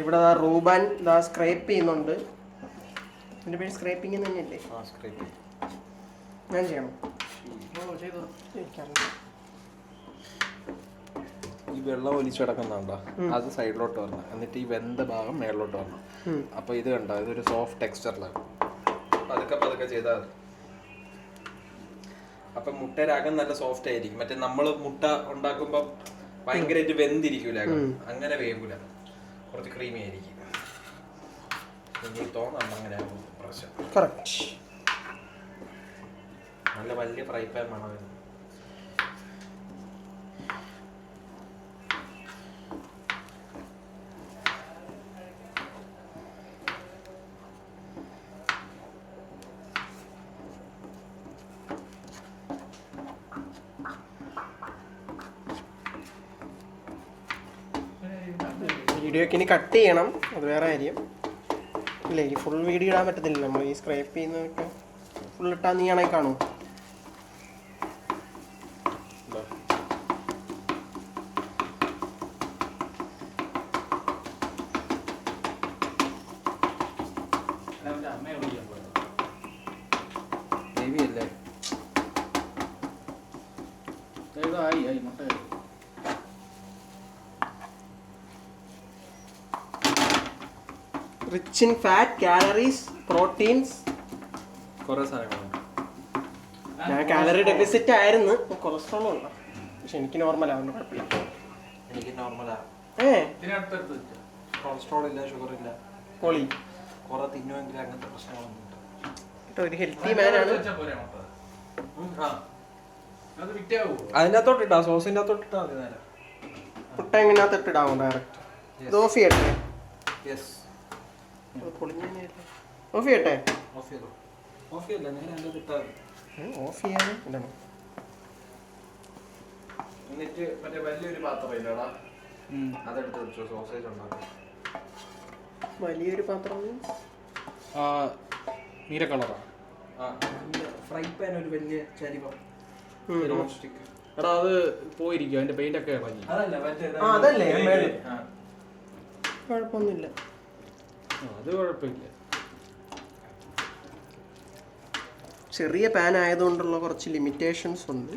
ഇവിടെ റൂബാൻ സ്ക്രേപ്പ് ചെയ്യുന്നുണ്ട്. എന്റെ പേര് സ്ക്രേപ്പിംഗ് തന്നെയല്ലേ? ഞാൻ ചെയ്യണം. ഈ വെള്ളം ഒലിച്ചു കിടക്കുന്നുണ്ടോ, അത് സൈഡിലോട്ട് വരണം. എന്നിട്ട് ഈ വെന്ത ഭാഗം മേളിലോട്ട് വരണം. അപ്പൊ ഇത് കണ്ടോ, ഇതൊരു സോഫ്റ്റ് ടെക്സ്ചറിലാണ്. പതുക്കെ പതുക്കെ ചെയ്താൽ മതി. അപ്പൊ മുട്ടയുടെ അകം നല്ല സോഫ്റ്റ് ആയിരിക്കും. മറ്റേ നമ്മള് മുട്ട ഉണ്ടാക്കുമ്പോ ഭയങ്കരമായിട്ട് വെന്തിരിക്കൂല, അങ്ങനെ വേകൂല, കുറച്ച് ക്രീമി ആയിരിക്കും. എനിക്ക് തോന്നണം അങ്ങനെ പ്രശ്നം. കറക്റ്റ്. നല്ല വലിയ ഫ്രൈ പാൻ വേണം. വീഡിയോക്ക് ഇനി കട്ട് ചെയ്യണം, അത് വേറെ കാര്യം. ഇല്ല, ഈ ഫുൾ വീഡിയോ ഇടാൻ പറ്റത്തില്ല. നമ്മൾ ഈ സ്ക്രേപ്പ് ചെയ്യുന്നതൊക്കെ ഫുൾ ഇട്ടാൽ നീ ആണെങ്കിൽ കാണൂ. അമ്മയെ വിളിക്കാൻ പോയത് ബേബി അല്ലേ? ആയി മുട്ട rich in fat, calories, proteins, കുറെ സാധനങ്ങളുണ്ട്. ഞാൻ കാലറി ഡെഫിസിറ്റ് ആയിരുന്നു, കൊളസ്ട്രോളും ഉള്ള. പക്ഷെ എനിക്ക് നോർമൽ ആവുന്നു, കുഴപ്പമില്ല. എനിക്ക് നോർമലാ. ഇതിനടുത്തെടുത്ത് വെച്ചോ. കൊളസ്ട്രോൾ ഇല്ല, ഷുഗർ ഇല്ല. പൊളി കുറെ തിന്നുമെങ്കിൽ അങ്ങനത്തെ പ്രശ്നങ്ങളൊന്നും ഇല്ല. കേട്ടോ, ഒരു ഹെൽത്തി മാനാണ്. വെച്ചാ പോരെ മുട്ട? അത് വിറ്റാവോ? അതിനകത്തോട്ട് ഇട്ടാ, സോസിന്റെ അകത്തോട്ട് ഇട്ടാ മതി നേരെ. മുട്ട എങ്ങനെയാ ഇടാമോ ഡയറക്റ്റ്? ഇത് ഓഫ് ചെയ്യട്ടെ? യെസ്, ഓഫ് ചെയ്യട്ടെ? ഓഫ് ചെയ്തോ. ഓഫ് ചെയ്യല്ല, നേരെ അതിൻ്റെ ഇട്ടാ മതി. ഓഫ് ചെയ്യാൻ ഇടണം. എന്നിട്ട് മറ്റേ വലിയൊരു പാത്രം ഇല്ലടാ, അതെടുത്ത് വെച്ചോ. സോസേജ് ഉണ്ടാക്കും. വലിയൊരു പാത്രം നീല കളറാ. ഫ്രൈ പാൻ ഒരു വലിയ ചരിവം. എടാ അത് പോയിരിക്കും, അതിന്റെ പെയിന്റ് ഒക്കെ ഇറങ്ങി. അതല്ല മറ്റേ അതല്ലേ കുഴപ്പമൊന്നുമില്ല. അത് കുഴപ്പമില്ല. ചെറിയ പാൻ ആയതുകൊണ്ടുള്ള കുറച്ച് ലിമിറ്റേഷൻസ് ഉണ്ട്.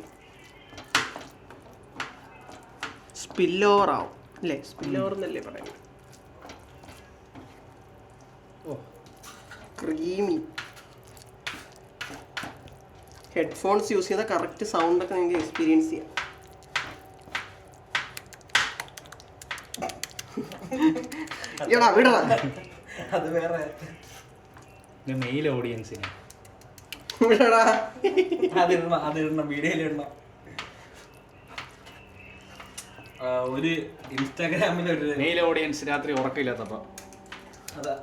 സ്പിൽ ഓവർ ആവും അല്ലേ? സ്പിൽ ഓവർ എന്നല്ലേ പറയുന്നത്? ഓ, ക്രീമി. ഹെഡ്ഫോൺസ് യൂസ് ചെയ്ത കറക്റ്റ് സൗണ്ട് ഒക്കെ നിങ്ങൾക്ക് എക്സ്പീരിയൻസ് ചെയ്യാം. വിടടാ, അത് വേറെ മെയിൽ ഓഡിയൻസിന് വിടടാ. അതിടണം, വീഡിയോയിലിടണം. ഒരു ഇൻസ്റ്റാഗ്രാമിലൊരു മെയിൽ ഓഡിയൻസ് രാത്രി ഉറക്കമില്ലാത്തപ്പോ അതാ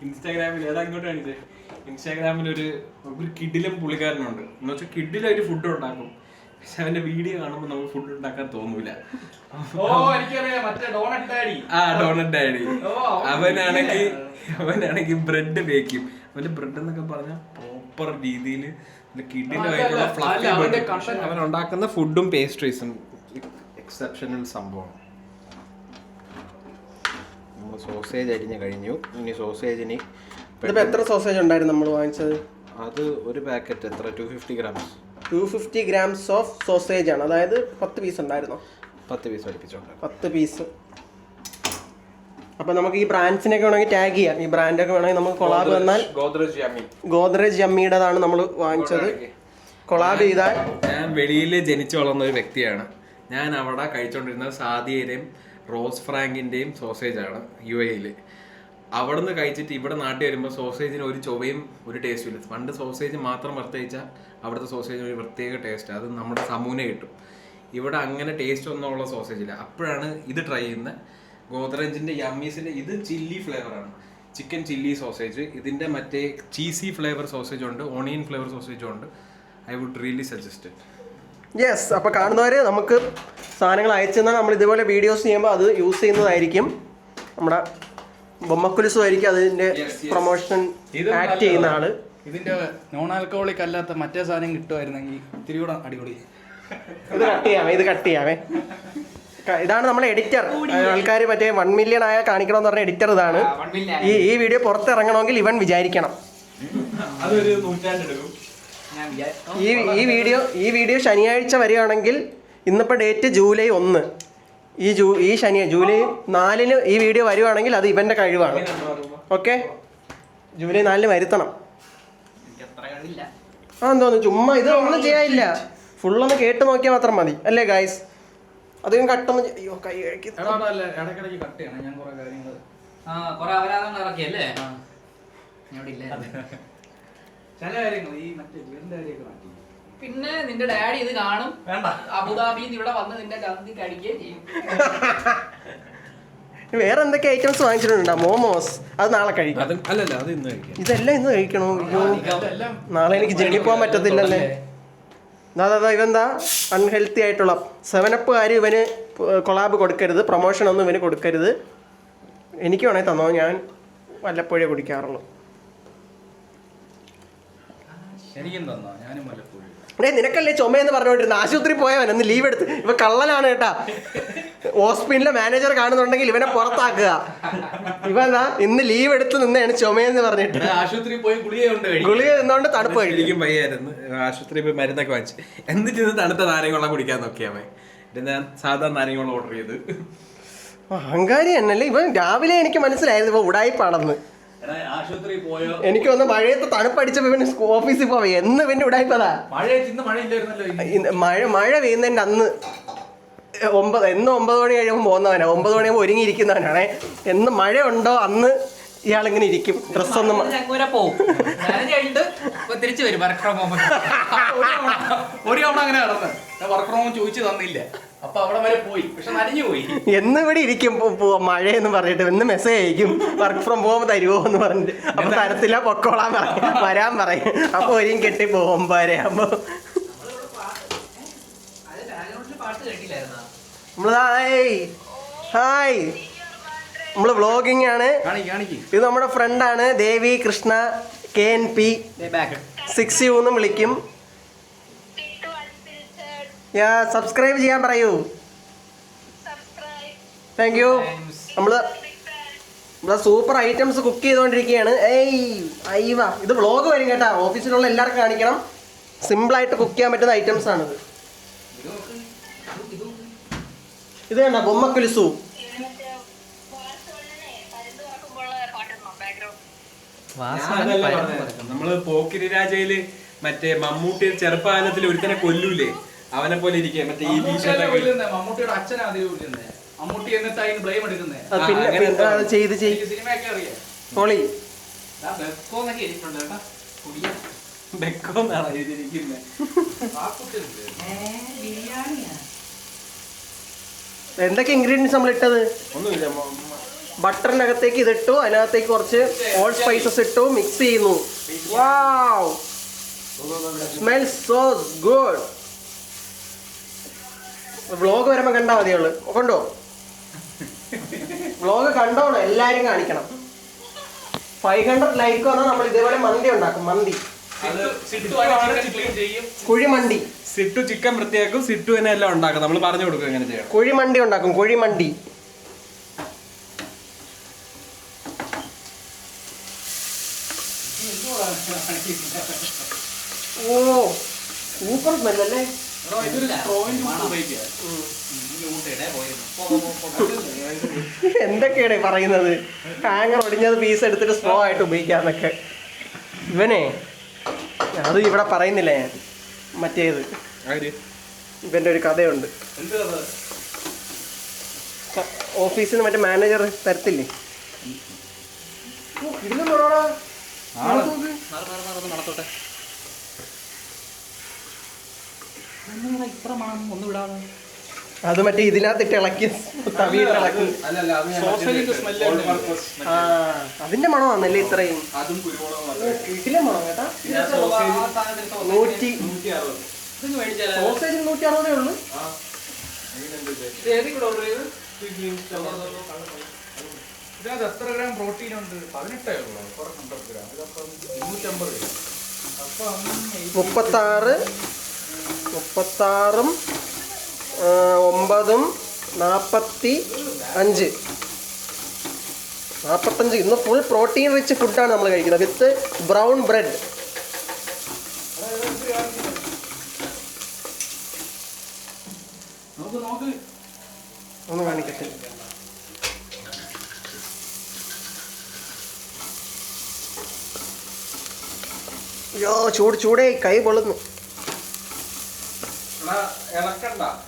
ഇൻസ്റ്റാഗ്രാമിൽ ഏതാ ഇങ്ങോട്ട് കാണിച്ചേ. ഇൻസ്റ്റാഗ്രാമിലൊരു കിഡിലും പുള്ളിക്കാരനുണ്ട്. എന്ന് വെച്ചാൽ കിഡിലൊരു ഫുഡ് ഉണ്ടാക്കും, പക്ഷെ അവന്റെ വീഡിയോ കാണുമ്പോൾ നമുക്ക് ഫുഡ് ഉണ്ടാക്കാൻ തോന്നൂല. Donut daddy. Donut daddy. അവനാണെങ്കിൽ ബ്രെഡ് ബേക്കും. ഒരു ബ്രെഡ് എന്നൊക്കെ പറഞ്ഞാൽ പ്രോപ്പർ രീതിയിൽ കിഡിലായിട്ടുള്ള അവൻ ഉണ്ടാക്കുന്ന ഫുഡും പേസ്ട്രീസും എക്സെപ്ഷണൽ സംഭവം. നമ്മൾ സോസേജ് അരിഞ്ഞ് കഴിഞ്ഞു. ഇനി സോസേജിന് ഇതിപ്പോൾ എത്ര സോസേജ് ഉണ്ടായിരുന്നു നമ്മൾ വാങ്ങിച്ചത്? അത് ഒരു പാക്കറ്റ് എത്ര 250 grams 250 grams ഓഫ് സോസേജ് ആണ്. അതായത് 10 പീസ് ഉണ്ടായിരുന്നോ? 10 പീസ് അടുപ്പിച്ചുണ്ട്. 10 പീസ്. അപ്പോൾ നമുക്ക് ഈ ബ്രാൻഡ്സിനൊക്കെ വേണമെങ്കിൽ ടാഗ് ചെയ്യാം. ഈ ബ്രാൻഡൊക്കെ വേണമെങ്കിൽ നമുക്ക് കൊളാബ് വന്നാൽ ഗോദ്രേജ് യമ്മിയുടേതാണ് നമ്മൾ വാങ്ങിച്ചത്. കൊളാബ് ചെയ്താൽ ഞാൻ വെളിയിൽ ജനിച്ചു വളർന്ന ഒരു വ്യക്തിയാണ്. ഞാൻ അവിടെ കഴിച്ചുകൊണ്ടിരുന്നത് സാദിയയുടെയും റോസ് ഫ്രാങ്കിൻ്റെയും സോസേജാണ് UAE. അവിടെ നിന്ന് കഴിച്ചിട്ട് ഇവിടെ നാട്ടിൽ വരുമ്പോൾ സോസേജിന് ഒരു ചൊവ്വയും ഒരു ടേസ്റ്റും ഇല്ല. പണ്ട് സോസേജ് മാത്രം വറുത്തയച്ചാൽ അവിടുത്തെ സോസേജിന് ഒരു പ്രത്യേക ടേസ്റ്റ്, അത് നമ്മുടെ സമൂന കിട്ടും. ഇവിടെ അങ്ങനെ ടേസ്റ്റ് ഒന്നും ഉള്ള സോസേജ് ഇല്ല. അപ്പോഴാണ് ഇത് ട്രൈ ചെയ്യുന്നത്. ഗോദ്രേജിൻ്റെ യമ്മീസിൻ്റെ ഇത് ചില്ലി ഫ്ലേവറാണ്, ചിക്കൻ ചില്ലി സോസേജ്. ഇതിൻ്റെ മറ്റേ ചീസി ഫ്ലേവർ സോസേജ് ഉണ്ട്, ഓണിയൻ ഫ്ലേവർ സോസേജും ഉണ്ട്. I would really suggest it. Yes. അപ്പോൾ കാണുന്നവർ നമുക്ക് സാധനങ്ങൾ അയച്ചു തന്നാൽ നമ്മൾ ഇതുപോലെ വീഡിയോസ് ചെയ്യുമ്പോൾ അത് യൂസ് ചെയ്യുന്നതായിരിക്കും. നമ്മുടെ ബൊമ്മക്കുലിസും ആയിരിക്കും അതിൻ്റെ പ്രൊമോഷൻ ആക്ട് ചെയ്യുന്ന ആള്. ഇതിന്റെ നോൺ ആൽക്കഹോളിക് അല്ലാത്ത മറ്റേ സാധനം കിട്ടുമായിരുന്നെങ്കിൽ ഇത്തിരി കൂടെ അടിപൊളി. ഇത് കട്ട് ചെയ്യാമേ. ഇതാണ് നമ്മുടെ എഡിറ്റർ. ആൾക്കാർ മറ്റേ 1 million ആയാൽ കാണിക്കണമെന്ന് പറഞ്ഞ എഡിറ്റർ ഇതാണ്. ഈ വീഡിയോ പുറത്തിറങ്ങണമെങ്കിൽ ഇവൻ വിചാരിക്കണം. അതൊരു നൂറ്റാണ്ടെടുക്കും. ഈ വീഡിയോ ശനിയാഴ്ച വരികയാണെങ്കിൽ ഇന്നിപ്പോൾ ഡേറ്റ് ജൂലൈ 1. ഈ ജൂലൈ 4 ഈ വീഡിയോ വരുവാണെങ്കിൽ അത് ഇവൻ്റെ കഴിവാണ്. ഓക്കെ, ജൂലൈ 4 വരുത്തണം. എന്തോന്നു ചുമ്മാ ഇത് ഒന്നും ചെയ്യാനില്ല, ഫുള്ളൊന്ന് കേട്ട് നോക്കിയാൽ മാത്രം മതി അല്ലേ ഗായ്സ്? അധികം കട്ടൊന്നും അയ്യോ കൈ കഴിക്കുന്നു. ഇടയ്ക്കിടയ്ക്ക് കട്ട് ചെയ്യണം. ഞാൻ കുറെ കാര്യങ്ങൾ ചില കാര്യങ്ങൾ ഈ മറ്റേ വീടിന്റെ കാര്യമൊക്കെ മാറ്റി. പിന്നെ നിന്റെ ഡാഡി ഇത് കാണും, അബുദാബിയിൽ ഇവിടെ വന്ന് നിന്റെ ഗന്ധി കഴിക്കുകയും ചെയ്യും. വേറെ എന്തൊക്കെ ഐറ്റംസ് വാങ്ങിച്ചിട്ടുണ്ടോ? മോമോസ്, അത് നാളെ കഴിക്കും. ഇതെല്ലാം ഇന്ന് കഴിക്കണോ? അയ്യോ, നാളെ എനിക്ക് ജിമ്മിൽ പോകാൻ പറ്റത്തില്ലല്ലേ. അതാ ഇവന്താ അൺഹെൽത്തി ആയിട്ടുള്ള 7up കാര്യം ഇവന് കൊളാബ് കൊടുക്കരുത്, പ്രൊമോഷൻ ഒന്നും ഇവന് കൊടുക്കരുത്. എനിക്ക് വേണമെങ്കിൽ തന്നോ, ഞാൻ വല്ലപ്പോഴേ കുടിക്കാറുള്ളൂ. എനിക്കും തന്നോ? ഞാനും വല്ലപ്പോഴും. നിനക്കല്ലേ ചുമയെന്ന് പറഞ്ഞുകൊണ്ടിരുന്ന, ആശുപത്രി പോയവൻ ഒന്ന് ലീവ് എടുത്ത്. ഇവ കള്ളനാണ് കേട്ടാ. ഹോസ്പിറ്റലിലെ മാനേജർ കാണുന്നുണ്ടെങ്കിൽ ഇവനെ പുറത്താക്കുക. ഇവന്താ ഇന്ന് ലീവ് എടുത്ത് നിന്നാണ് ചുമയെന്ന് പറഞ്ഞിട്ട്. ആശുപത്രി പോയി ഗുളിക നിന്നോണ്ട് തണുപ്പ് കഴിക്കും. വയ്യായിരുന്നു, ആശുപത്രി പോയി മരുന്നൊക്കെ വാങ്ങിച്ചു. എന്നിട്ട് ഇത് തണുത്ത നാരങ്ങ കുടിക്കാൻ നോക്കിയാമേ. ഞാൻ സാധാരണ നാരങ്ങ ഓർഡർ ചെയ്ത്. അഹങ്കാരി എന്നല്ലേ ഇവൻ. രാവിലെ എനിക്ക് മനസ്സിലായിരുന്നു ഇവ ഉടായിപ്പാണെന്ന്. ആശുപത്രി പോയോ? എനിക്ക് വന്ന് മഴയത്ത് തണുപ്പടിച്ചപ്പോ ഇവന് ഓഫീസിൽ പോവേ എന്ന് പിന്നെ ഉടായിപ്പതാ. മഴ പെയ്യുന്നതിന്റെ അന്ന് 9 മണി കഴിയുമ്പോൾ പോകുന്നവനാ. 9 മണിയാകുമ്പോൾ ഒരുങ്ങിയിരിക്കുന്നവനാണേ. എന്ന് മഴ ഉണ്ടോ അന്ന് ഇയാളിങ്ങനെ ഇരിക്കും. ഡ്രസ്സൊന്നും തിരിച്ചു വരും. ഒരു തവണ അങ്ങനെ നടന്ന് വർക്ക് ഫ്രം ഹോം ചോദിച്ചു തന്നില്ല. അപ്പൊ അവിടെ വരെ പോയി, പക്ഷെ നനഞ്ഞു പോയി. എന്ന് ഇവിടെ ഇരിക്കും മഴയെന്ന് പറഞ്ഞിട്ട് എന്ന് മെസ്സേജ് അയക്കും, വർക്ക് ഫ്രം ഹോം തരുമോ എന്ന് പറഞ്ഞിട്ട്. അപ്പൊ തരത്തില്ല, പൊക്കോളാൻ പറയും, വരാൻ പറയും. അപ്പൊ ഒരുങ്ങി കെട്ടി പോകും 9 ആകുമ്പോ. ഹായ്, നമ്മള് വ്ളോഗിങ് ആണ്. ഇത് നമ്മുടെ ഫ്രണ്ടാണ് ദേവി കൃഷ്ണ KNP 6U എന്ന് വിളിക്കും. സബ്സ്ക്രൈബ് ചെയ്യാൻ പറയൂ. Thank you. നമ്മള് സൂപ്പർ ഐറ്റംസ് കുക്ക് ചെയ്തുകൊണ്ടിരിക്കുകയാണ്. ഇത് വ്ളോഗ് വരും കേട്ടാ. ഓഫീസിലുള്ള എല്ലാവർക്കും കാണിക്കണം. സിമ്പിളായിട്ട് കുക്ക് ചെയ്യാൻ പറ്റുന്ന ഐറ്റംസ് ആണിത്. ഇത് കണ്ട ബൊമ്മക്കുലിസു. നമ്മള് പോക്കിരി രാജയില് മറ്റേ മമ്മൂട്ടി ചെറുപ്പകാലത്തിൽ ഒരുത്തനെ കൊല്ലൂലേ, അവനെ പോലെ ഇരിക്കുക. മറ്റേ ഈ മമ്മൂട്ടിയുടെ അച്ഛനാ അതിൽ മമ്മൂട്ടി എന്നിട്ട് അതിന് ബ്ലെയിം എടുക്കുന്നേ. സിനിമയൊക്കെ അറിയാം. പൊളി ബെക്കോന്നാണ് എഴുതിയിരിക്കുന്നത്. എന്തൊക്കെ ഇൻഗ്രീഡിയൻസ് നമ്മൾ ഇട്ടത്? ഒന്നുമില്ല. ബട്ടറിനകത്തേക്ക് ഇതിട്ടു, അതിനകത്തേക്ക് കുറച്ച് ഓൾ സ്പൈസസ് ഇട്ടു, മിക്സ് ചെയ്യുന്നു. വാവ്, സ്മെൽസ് സോ ഗുഡ്. വ്ളോഗ് വരുമ്പോൾ കണ്ടാൽ മതിയുള്ളു. കൊണ്ടോ വ്ളോഗ് കണ്ടോണോ, എല്ലാരും കാണിക്കണം. 500 ലൈക്ക് വന്നാൽ നമ്മൾ ഇതേപോലെ മന്തി ഉണ്ടാക്കും. മന്തി, ക്ലീൻ ചെയ്യും. കുഴിമന്തി. സിട്ടു ചിക്കൻ വൃത്തിയാക്കും, സിട്ടു തന്നെ എല്ലാം ഉണ്ടാക്കും. നമ്മൾ പറഞ്ഞു കൊടുക്കും എങ്ങനെ ചെയ്യണം. കുഴിമന്തി ഉണ്ടാക്കും, കുഴിമന്തി. ഓ സൂപ്പർ സ്മെല്ലല്ലേ. എന്തൊക്കെയാണ് പറയുന്നത്? ഹാങ്ങർ ഒടിഞ്ഞത് പീസ് എടുത്തിട്ട് സ്ലോ ആയിട്ട് ഉപയോഗിക്കാന്നൊക്കെ. ഇവനെ അത് ഇവിടെ പറയുന്നില്ല ഞാൻ. മറ്റേത് ഇവന്റെ ഒരു കഥയുണ്ട്. ഓഫീസിൽ നിന്ന് മറ്റേ മാനേജർ തരത്തില്ലേ? നടത്തോട്ടെ. ഇത്ര മണം ഒന്നും വിടാതെ അത് മറ്റേ ഇതിനകത്തിട്ട് ഇളക്കി തവിയിട്ട് ഇളക്കി. അതിന്റെ മണം വന്നല്ലേ ഇത്രയും? ഇതിലെ മണം കേട്ടാ. സോസേജ് 160 ഉള്ളു. ഇതിനകത്ത് എത്ര ഗ്രാം പ്രോട്ടീൻ ഉണ്ട്? 18 ഉള്ളൂ. 250 ഗ്രാം. അപ്പം 36 9 45. ഇന്ന് ഫുൾ പ്രോട്ടീൻ റിച്ച് ഫുഡാണ് നമ്മൾ കഴിക്കുന്നത് വിത്ത് ബ്രൗൺ ബ്രെഡ്. ഒന്ന് കാണിക്കട്ടെ. അയ്യോ ചൂടേ, കൈ പൊള്ളുന്നു.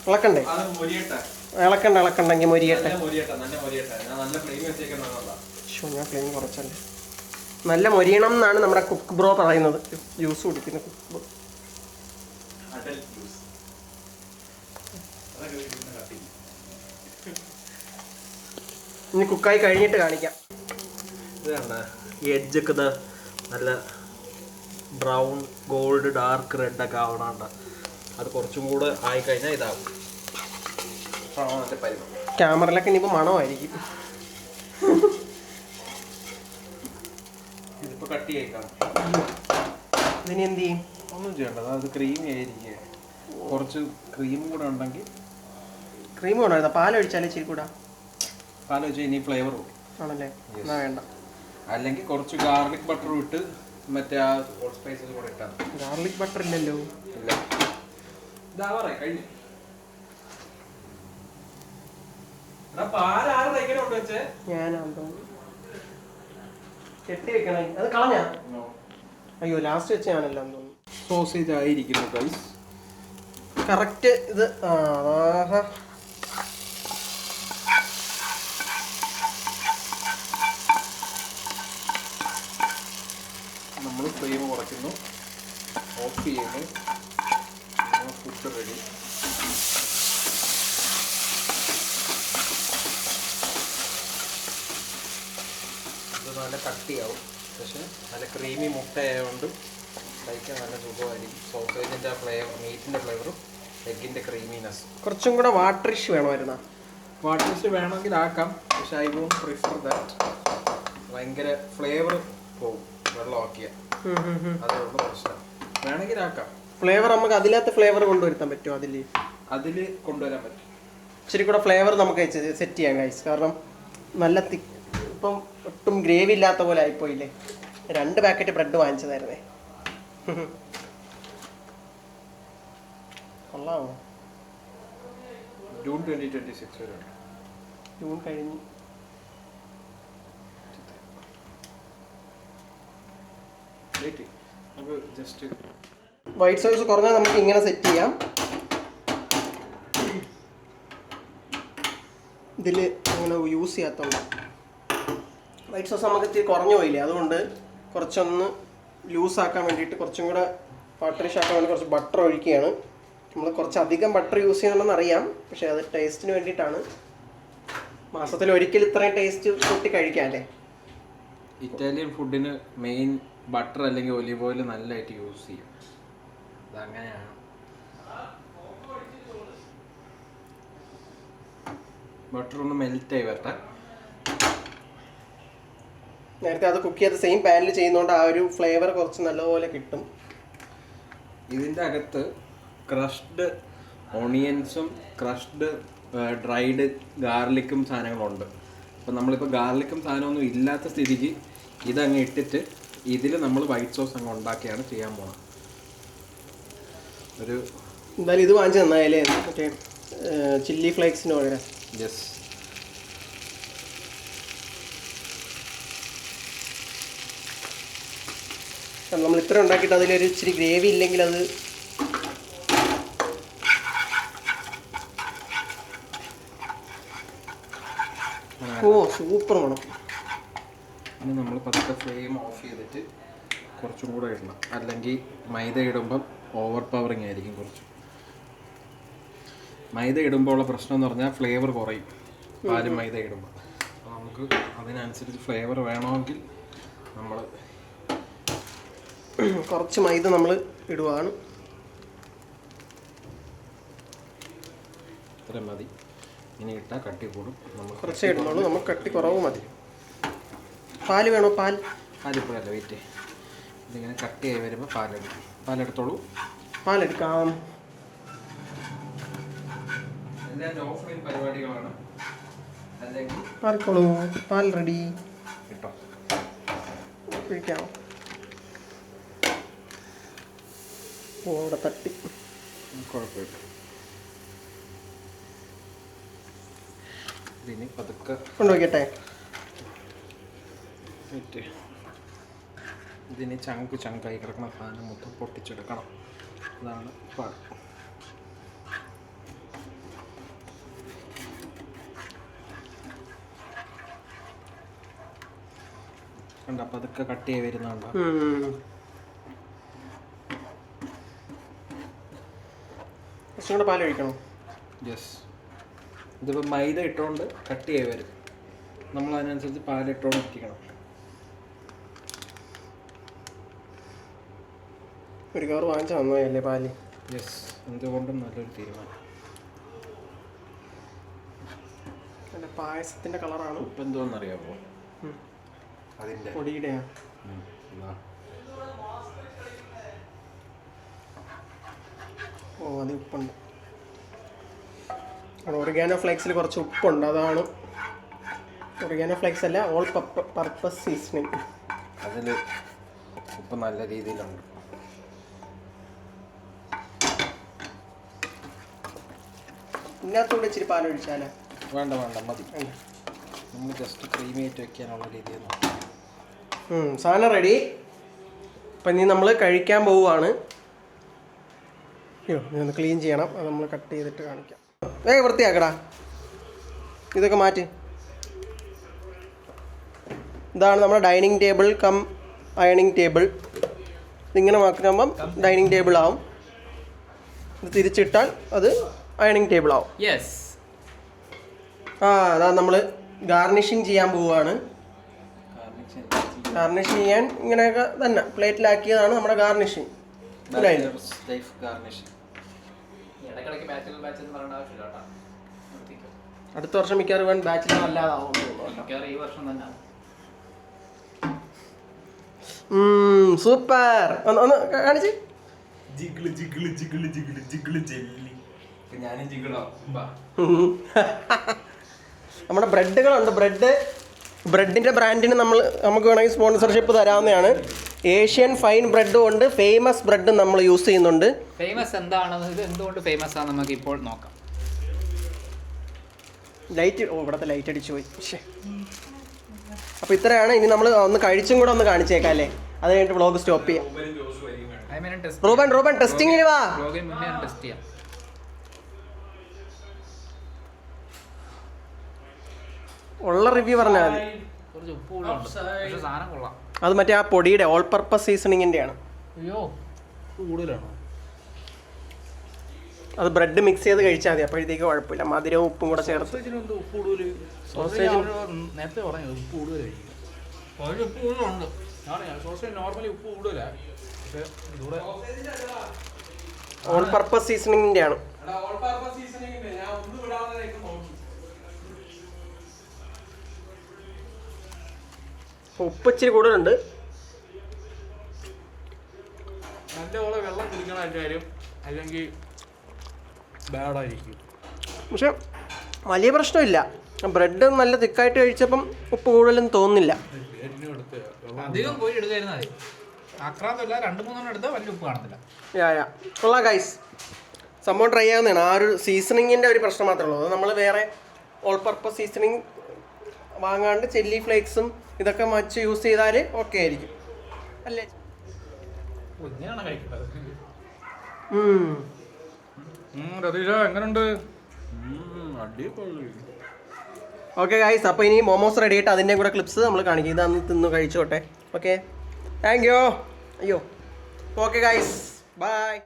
ഇളക്കണ്ടേ? ഇളക്കണ്ടെങ്കിൽ മൊരിയട്ടെ. ഞാൻ ഫ്ലെയിം കുറച്ചല്ലേ. നല്ല മൊരിയണം എന്നാണ് നമ്മുടെ കുക്ക് ബ്രോ പറയുന്നത്. ജ്യൂസ് കുടിക്കുന്ന കുക്ക് ബ്രോ. ഇനി കുക്കായി കഴിഞ്ഞിട്ട് കാണിക്കാം. ഇതാണ് ഈ എഡ്ജൊക്കെ നല്ല ബ്രൗൺ ഗോൾഡ് ഡാർക്ക് റെഡ് ഒക്കെ ആവണണ്ട. അത് കുറച്ചും കൂടെ ആയിക്കഴിഞ്ഞാൽ ഇതാവും. ക്യാമറയിലൊക്കെ ഇനിയിപ്പോൾ മണമായിരിക്കും. ഇതിപ്പോ കട്ടി ആയിക്കാണ്. ഇതിന് എന്ത് ചെയ്യും? ഒന്നും ചെയ്യേണ്ടത്, അത് ക്രീമി ആയിരിക്കുക. കുറച്ച് ക്രീം കൂടെ ഉണ്ടെങ്കിൽ. ക്രീം വേണമായിരുന്നോ? പാലൊഴിച്ചാലേ ഇച്ചിരി കൂടാ. പാൽ വെച്ചാൽ ഇനി ഫ്ലേവർ ആണല്ലേ? എന്നാ വേണ്ട. അല്ലെങ്കിൽ കുറച്ച് ഗാർലിക് ബട്ടർ ഇട്ട് മറ്റേ ആ ഹോട്ട് സ്പൈസസ് കൂടെ ഇട്ടാൽ. ഗാർലിക് ബട്ടർ ഇല്ലല്ലോ. ഇല്ല, ഇതാവാറേ കഴിഞ്ഞു. ഞാനാണ് തോന്നുന്നു കെട്ടി വെക്കണേ. അത് കളഞ്ഞാ? അയ്യോ ലാസ്റ്റ് വെച്ച് ഞാനെല്ലാം തോന്നുന്നു. സോസേജ് ആയിരിക്കുന്നു ഗൈസ്. കറക്റ്റ് ഇത്. നമ്മൾ ഫ്ലെയിം കുറയ്ക്കുന്നു, ഓഫ് ചെയ്യുന്നു. Food ready. ഇത് നല്ല കട്ടിയാവും, പക്ഷെ നല്ല ക്രീമി മുട്ടയായതുകൊണ്ട് കഴിക്കാൻ നല്ല സുഖമായിരിക്കും. സോസേജിൻ്റെ ഫ്ലേവർ, മീറ്റിൻ്റെ ഫ്ലേവറും എഗ്ഗിൻ്റെ ക്രീമിനെസ്. കുറച്ചും കൂടെ വാട്ടറിഷ് വേണമായിരുന്ന. വാട്ടറിഷ് വേണമെങ്കിൽ ആക്കാം, പക്ഷെ ഐ വോണ്ട് പ്രിഫർ ദാറ്റ്. ഭയങ്കര ഫ്ലേവർ പോകും വെള്ളമാക്കിയ. അതുകൊണ്ട് പ്രശ്നം. വേണമെങ്കിൽ ആക്കാം. ഫ്ലേവർ നമുക്ക് അതിനകത്ത് ഫ്ലേവർ കൊണ്ടുവരുത്താൻ പറ്റുമോ? അതിൽ കൊണ്ടുവരാൻ പറ്റും. ഇച്ചിരി കൂടെ ഫ്ലേവർ നമുക്ക് സെറ്റ് ചെയ്യാം ഗൈസ്. കാരണം നല്ല ഇപ്പം ഒട്ടും ഗ്രേവി ഇല്ലാത്ത പോലെ ആയിപ്പോയില്ലേ. 2 പാക്കറ്റ് ബ്രെഡ് വാങ്ങിച്ചതായിരുന്നേ. കൊള്ളാമോ? ജൂൺ 2026 വരെ. ജൂൺ കഴിഞ്ഞു. നമുക്ക് ജസ്റ്റ് വൈറ്റ് സോസ് കുറഞ്ഞാൽ നമുക്ക് ഇങ്ങനെ സെറ്റ് ചെയ്യാം. ഇതിൽ അങ്ങനെ യൂസ് ചെയ്യാത്തതുകൊണ്ട് വൈറ്റ് സോസ് നമുക്ക് ഇത്തിരി കുറഞ്ഞു പോയില്ലേ, അതുകൊണ്ട് കുറച്ചൊന്ന് ലൂസാക്കാൻ വേണ്ടിയിട്ട് കുറച്ചും കൂടെ വാട്ടറിഷ് ആക്കാൻ വേണ്ടി കുറച്ച് ബട്ടർ ഒഴിക്കുകയാണ്. നമ്മൾ കുറച്ചധികം ബട്ടർ യൂസ് ചെയ്യുന്നുണ്ടെന്ന് അറിയാം, പക്ഷേ അത് ടേസ്റ്റിന് വേണ്ടിയിട്ടാണ്. മാസത്തിൽ ഒരിക്കൽ ഇത്രയും ടേസ്റ്റ് കൂട്ടി കഴിക്കാം അല്ലേ. ഇറ്റാലിയൻ ഫുഡിന് മെയിൻ ബട്ടർ അല്ലെങ്കിൽ ഒലിവ് ഓയിൽ നല്ലതായിട്ട് യൂസ് ചെയ്യും. അതങ്ങനെയാണ്. ബട്ടർ ഒന്ന് മെൽറ്റായി വരട്ടെ. നേരത്തെ അത് കുക്ക് ചെയ്ത് സെയിം പാനിൽ ചെയ്യുന്നതുകൊണ്ട് ആ ഒരു ഫ്ലേവർ കുറച്ച് നല്ലപോലെ കിട്ടും. ഇതിൻ്റെ അകത്ത് ക്രഷ്ഡ് ഓണിയൻസും ക്രഷ്ഡ് ഡ്രൈഡ് ഗാർലിക്കും സാധനങ്ങളുണ്ട്. അപ്പം നമ്മളിപ്പോൾ ഗാർലിക്കും സാധനമൊന്നും ഇല്ലാത്ത സ്ഥിതിക്ക് ഇതങ്ങ് ഇട്ടിട്ട് ഇതിൽ നമ്മൾ വൈറ്റ് സോസ് അങ്ങ് ഉണ്ടാക്കിയാണ് ചെയ്യാൻ പോകുന്നത്. ഒരു എന്തായാലും ഇത് വാങ്ങിച്ച് തന്നായാലേ മറ്റേ ചില്ലി ഫ്ലേക്സിന് പകരം. യെസ്, നമ്മൾ ഇത്ര ഉണ്ടാക്കിയിട്ട് അതിലൊരു ഇച്ചിരി ഗ്രേവി ഇല്ലെങ്കിൽ അത് സൂപ്പർ വേണം. ഇനി നമ്മൾ പതുക്കെ ഫ്ലെയിം ഓഫ് ചെയ്തിട്ട് കുറച്ചും കൂടെ ഇടണം, അല്ലെങ്കിൽ മൈദ ഇടുമ്പം ഓവർ പവറിങ് ആയിരിക്കും. കുറച്ച് മൈദ ഇടുമ്പോൾ ഉള്ള പ്രശ്നം എന്ന് പറഞ്ഞാൽ ഫ്ലേവർ കുറയും പാലും മൈദ ഇടുമ്പോൾ. അപ്പോൾ നമുക്ക് അതിനനുസരിച്ച് ഫ്ലേവർ വേണമെങ്കിൽ നമ്മൾ കുറച്ച് മൈദ നമ്മൾ ഇടുവാണ്. ഇത്ര മതി. ഇനി ഇട്ടാൽ കട്ടി കൂടും. നമ്മൾ കുറച്ചേ ഇടുന്നുള്ളൂ, നമുക്ക് കട്ടി കുറവ് മതി. പാല് വേണോ? പാലിപ്പോഴല്ല, വെയിറ്റ്. ഇതിങ്ങനെ കട്ടിയായി വരുമ്പോൾ പാലെടുത്തോളൂ. പാലെടുക്കാം. എല്ലാം ലോ ഫ്ലെയിം പരിപാടികളാണ്. അല്ലെങ്കിൽ പാൽക്കോളൂ. പാൽ റെഡി. കിട്ടോ കഴിക്കാം. അവിടെ തട്ടി കുഴപ്പമില്ല. ഇതിന് പതുക്കെ കൊണ്ടുപോയിക്കട്ടെ. ഇതിന് ചങ്കായി കിടക്കുന്ന സാധനം മൊത്തം പൊട്ടിച്ചെടുക്കണം. അതാണ് പാട്. കണ്ട പതുക്കെ കട്ടിയായി വരുന്നുണ്ടോ? കുറച്ചും കൂടെ പാൽ ഒഴിക്കണം. യെസ്, ഇതിപ്പോൾ മൈദ ഇട്ടുകൊണ്ട് കട്ടിയായി വരും. നമ്മൾ അതിനനുസരിച്ച് പാലിട്ടുകൊണ്ട് ഇരിക്കണം. ഒരു കവർ വാങ്ങിച്ചാൽ നന്നായല്ലേ പാല്? യെസ്, എന്തുകൊണ്ടും നല്ലൊരു തീരുമാനം. എൻ്റെ പായസത്തിൻ്റെ കളറാണ്. ഇപ്പം എന്തോന്നറിയാമോ? അതിൻ്റെ പൊടിയുടെയാ. ഓ, അത് ഉപ്പുണ്ട്. ഒറിഗാനോ ഫ്ലേക്സിൽ കുറച്ച് ഉപ്പുണ്ട്, അതാണ്. ഒറിഗാനോ ഫ്ലേക്സ് അല്ല, ഓൾ പർപ്പസ് സീസണിങ്. അതിൽ ഉപ്പ് നല്ല രീതിയിലുണ്ട്. ഇതിനകത്തൂടെ ഇച്ചിരി പാലൊഴിച്ചാലേ? വേണ്ട മതി. നമ്മൾ ജസ്റ്റ് ക്രീമിയായിട്ട് വെക്കാനുള്ള രീതിയിൽ സാധനം റെഡി. അപ്പം ഇനി നമ്മൾ കഴിക്കാൻ പോവുകയാണ്. അയ്യോ, ഇതൊന്ന് ക്ലീൻ ചെയ്യണം. അത് നമ്മൾ കട്ട് ചെയ്തിട്ട് കാണിക്കാം. വേഗം വൃത്തിയാക്കടാ. ഇതൊക്കെ മാറ്റി. ഇതാണ് നമ്മുടെ ഡൈനിങ് ടേബിൾ കം അയണിങ് ടേബിൾ. ഇതിങ്ങനെ മാറ്റുമ്പം ഡൈനിങ് ടേബിൾ ആവും. ഇത് തിരിച്ചിട്ടാൽ അത് അയണിങ് ടേബിൾ ആവും. യെസ്. അതാ നമ്മൾ ഗാർണിഷിങ് ചെയ്യാൻ പോവുകയാണ്. ഗാർണിഷ് ചെയ്യാൻ ഇങ്ങനെയൊക്കെ തന്നെ പ്ലേറ്റിലാക്കിയതാണ് നമ്മുടെ ഗാർണിഷിങ്. അടുത്ത വർഷം മിക്കവാറും ബാച്ചിലർ അല്ലാതാവും. ഈ വർഷം തന്നെ സൂപ്പർ. ഒന്ന് കാണിച്ച്. നമ്മുടെ ബ്രെഡുകളുണ്ട്. ബ്രെഡിൻ്റെ ബ്രാൻഡിന് നമുക്ക് വേണമെങ്കിൽ സ്പോൺസർഷിപ്പ് തരാവുന്നതാണ്. ഏഷ്യൻ ഫൈൻ ബ്രെഡും ഉണ്ട്, ഫേമസ് ബ്രെഡും നമ്മൾ യൂസ് ചെയ്യുന്നുണ്ട്. ഫേമസ് എന്താണെന്ന്, ഇത് എന്തുകൊണ്ട് ഫേമസ് ആണ് നമുക്ക് ഇപ്പോൾ നോക്കാം. ഇവിടുത്തെ ലൈറ്റ് അടിച്ചു പോയി. അപ്പോൾ ഇത്രയാണ്. ഇനി നമ്മൾ ഒന്ന് കഴിച്ചും കൂടെ ഒന്ന് കാണിച്ചേക്കാം അല്ലേ? അത് കഴിഞ്ഞിട്ട് വ്ളോഗ് സ്റ്റോപ്പ് ചെയ്യാം. റൂബൻ ടെസ്റ്റിങ്ങിന് വാ. ടെസ്റ്റ് ചെയ്യാം. ഉള്ള റിവ്യൂ പറഞ്ഞാൽ മതി. കുറച്ച് ഉപ്പ് കൂടുതലുണ്ട്, പക്ഷെ സാധനം കൊള്ളാം. അത് മറ്റേ ആ പൊടിയുടെ ഓൾ പർപ്പസ് സീസണിങ്ങിൻ്റെ ആണ്. അയ്യോ, കൂടുതലാണോ? അത് ബ്രെഡ് മിക്സ് ചെയ്ത് കഴിച്ചാൽ മതി, അപ്പോഴത്തേക്ക് കുഴപ്പമില്ല. മധുരവും ഉപ്പും കൂടെ ചേർത്ത്. ഉപ്പ് കൂടുതൽ നേരത്തെ പറഞ്ഞു ഉപ്പ് കൂടുതൽ കഴിക്കും. ഉപ്പ് കൂടുതലുണ്ട്. സോസിന് നോർമലി ഉപ്പ് കൂടുതലാണ്, പക്ഷേ ഇതുകൂടെ ഓൾ പർപ്പസ് സീസണിങ്ങിൻ്റെ ആണ്. ഉപ്പ് ഇച്ചിരി കൂടുതലുണ്ട്. നല്ലപോലെ വെള്ളം കുടിക്കണം എല്ലാവരും, അല്ലെങ്കിൽ ബാഡായിരിക്കും. പക്ഷെ വലിയ പ്രശ്നമില്ല. ബ്രെഡ് നല്ല തിക്കായിട്ട് കഴിച്ചപ്പം ഉപ്പ് കൂടുതലൊന്നും തോന്നുന്നില്ല. അധികം പോയി എടുക്കായിരുന്നാ മതി. ആക്രാന്തമില്ല, 2-3 എടുത്താൽ വലിയ ഉപ്പ് കാണത്തില്ല. കൊള്ളാം ഗൈസ്, സംഭവം ട്രൈ ആവുന്നതാണ്. ആ ഒരു സീസണിങ്ങിൻ്റെ ഒരു പ്രശ്നം മാത്രമേ ഉള്ളൂ. അത് നമ്മൾ വേറെ ഓൾ പർപ്പസ് സീസണിങ് വാങ്ങാണ്ട് ചില്ലി ഫ്ലേക്സും ഇതൊക്കെ മച്ച് യൂസ് ചെയ്താൽ ഓക്കെ ആയിരിക്കും അല്ലേ? ഇങ്ങനെയാണ് കഴിക്കേണ്ടത്. രതീഷ എങ്ങനെയുണ്ട്? ഓക്കെ ഗൈസ്, അപ്പോൾ ഇനി മോമോസ് റെഡി ആയിട്ട് അതിൻ്റെ കൂടെ ക്ലിപ്സ് നമ്മൾ കാണിക്കും. ഇതൊന്ന് തിന്ന് കഴിച്ചോട്ടെ. Okay, thank you. അയ്യോ, ഓക്കെ ഗൈസ്, ബൈ.